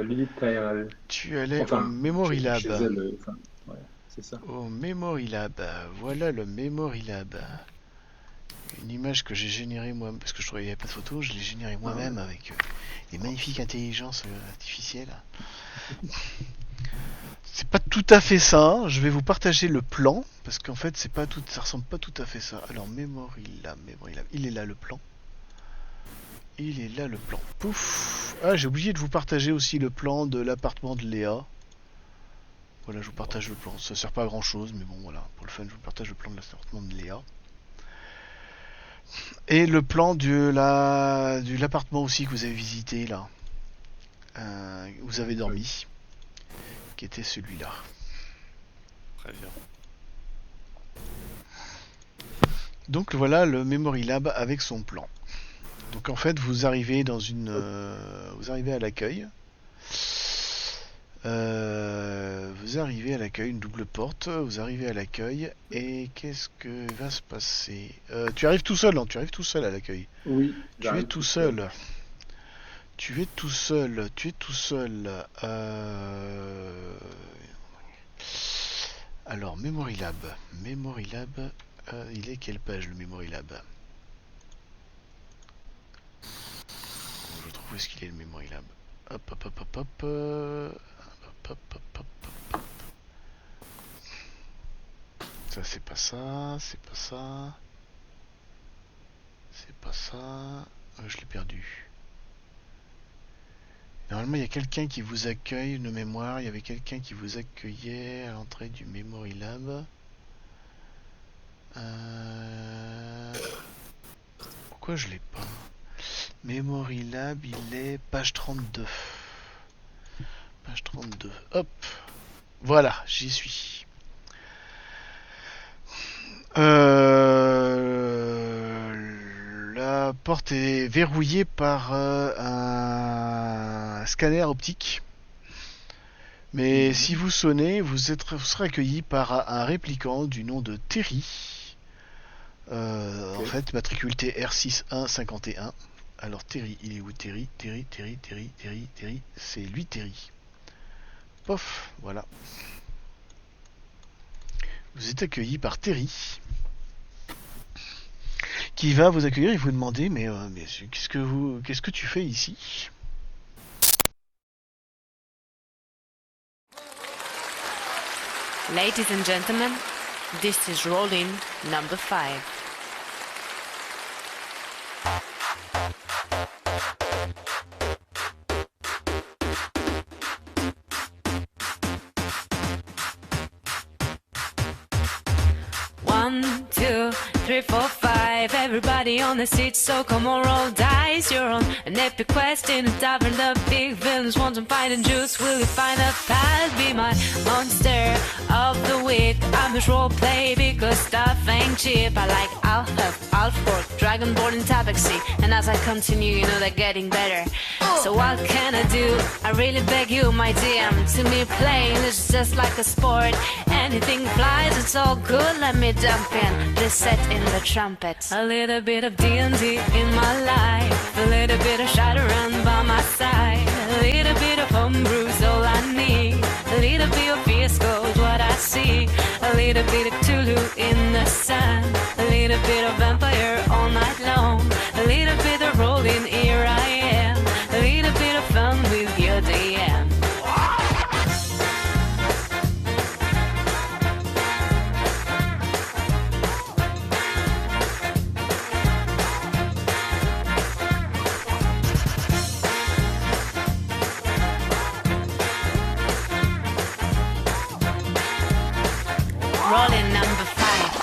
Speaker 4: Lilith KRL.
Speaker 3: Tu allais au
Speaker 4: Enfin,
Speaker 3: Memory
Speaker 4: chez
Speaker 3: Lab.
Speaker 4: elle, enfin, ouais, c'est ça.
Speaker 3: Au Memory Lab. Voilà le Memory Lab. Une image que j'ai générée moi, parce que je trouvais qu'il n'y avait pas de photo, je l'ai générée moi-même avec les magnifiques intelligences artificielles. C'est pas tout à fait ça. Je vais vous partager le plan parce qu'en fait c'est pas tout, ça ressemble pas tout à fait ça. Alors Memory Lab, il est là le plan. Il est là le plan. Pouf. Ah, j'ai oublié de vous partager aussi le plan de l'appartement de Léa. Voilà, je vous partage le plan. Ça sert pas à grand chose, mais bon voilà, pour le fun, je vous partage le plan de l'appartement de Léa. Et le plan de l'appartement aussi que vous avez visité là. Où vous avez dormi. Qui était celui-là.
Speaker 5: Très bien.
Speaker 3: Donc voilà le Memory Lab avec son plan. Donc en fait vous arrivez dans vous arrivez à l'accueil. Vous arrivez à l'accueil, une double porte, vous arrivez à l'accueil et qu'est-ce que va se passer? Tu arrives tout seul, non? Tu arrives tout seul à l'accueil.
Speaker 4: Oui,
Speaker 3: Tu es tout seul. Tu es tout seul. Tu es tout seul. Alors, Memory Lab. Memory Lab. Il est quelle page le Memory Lab? Je trouve où est-ce qu'il est le Memory Lab. Hop, hop, hop, hop, hop. Hop, hop, hop, hop, hop. Ça, c'est pas ça. C'est pas ça. C'est pas ça. Je l'ai perdu. Normalement, il y a quelqu'un qui vous accueille de mémoire. Il y avait quelqu'un qui vous accueillait à l'entrée du Memory Lab. Pourquoi je l'ai pas? Memory Lab, il est page 32. Page 32. Hop. Voilà, j'y suis. La porte est verrouillée par un scanner optique. Mais si vous sonnez, vous serez accueilli par un répliquant du nom de Terry. En fait, matricule TR6151. Alors Terry, il est où Terry? Terry, c'est lui Terry. Pof, voilà. Vous êtes accueilli par Terry. Qui va vous accueillir et vous demander mais qu'est-ce que tu fais ici?
Speaker 1: Ladies and gentlemen, this is rolling number 5. One, two, three, four, five. Everybody on the seat, so come on, roll dice. You're on an epic quest in a tavern. The big villains want some fight and juice. Will you find a path? Be my monster of the week. I'm just role play because stuff ain't cheap. I like Alf, Alfborg, Dragonborn, and Tabaxi. And as I continue, you know they're getting better. So what can I do? I really beg you, my DM. To me, playing is just like a sport. Anything flies, it's all good. Let me jump in. This set in the trumpet. A little bit of D&D in my life. A little bit of Shadowrun by my side. A little bit of homebrew's all I need. A little bit of Fiasco's what I see. A little bit of Tulu in the sun. A little bit of vampire all night long. A little bit of rolling, here I am. A little bit of fun with your DM. Rolling number 5.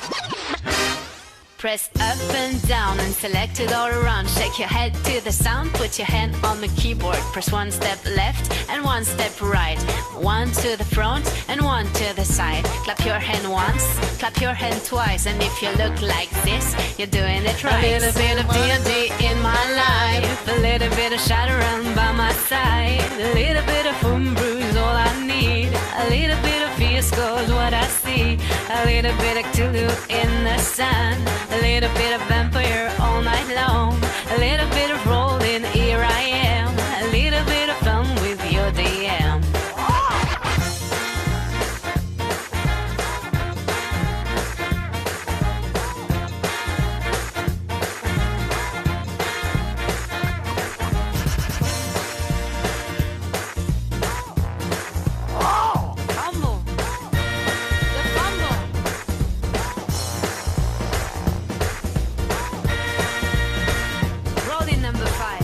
Speaker 1: Press up and down and select it all around. Shake your head to the sound, put your hand on the keyboard. Press one step left and one step right. One to the front and one to the side. Clap your hand once, clap your hand twice. And if you look like this, you're doing it right. A little bit of D&D in my life. A little bit of Shadowrun by my side. A little bit of homebrew's all I need. A little bit of Fiasco's what I see. A little bit of Tulu in the sun. A little bit of vampire all night long. A little bit of rolling, here I am. A little bit of fun with your DM. Fumble. The fumble. Rolling number 5.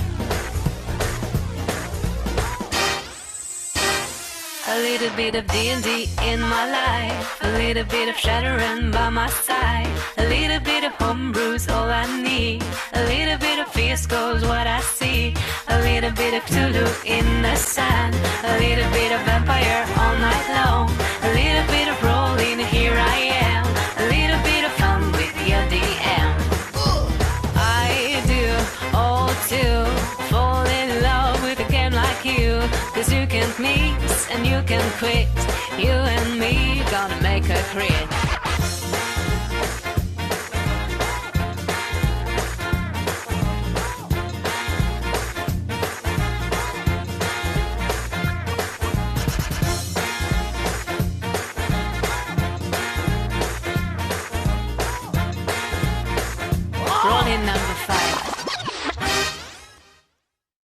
Speaker 1: A little bit of D&D in my life. A little bit of Shadowrun by my side. A little bit of homebrew's all I need. A little bit of Fiasco's what I see. A little bit of Tulu in the sun. A little bit of vampire all night long. A little bit of rolling, here I am. A little bit of fun with your DM. I do all to fall in love with a game like you. Cause you can't mix and you can quit. You and me gonna make a crit. Rolling number 5.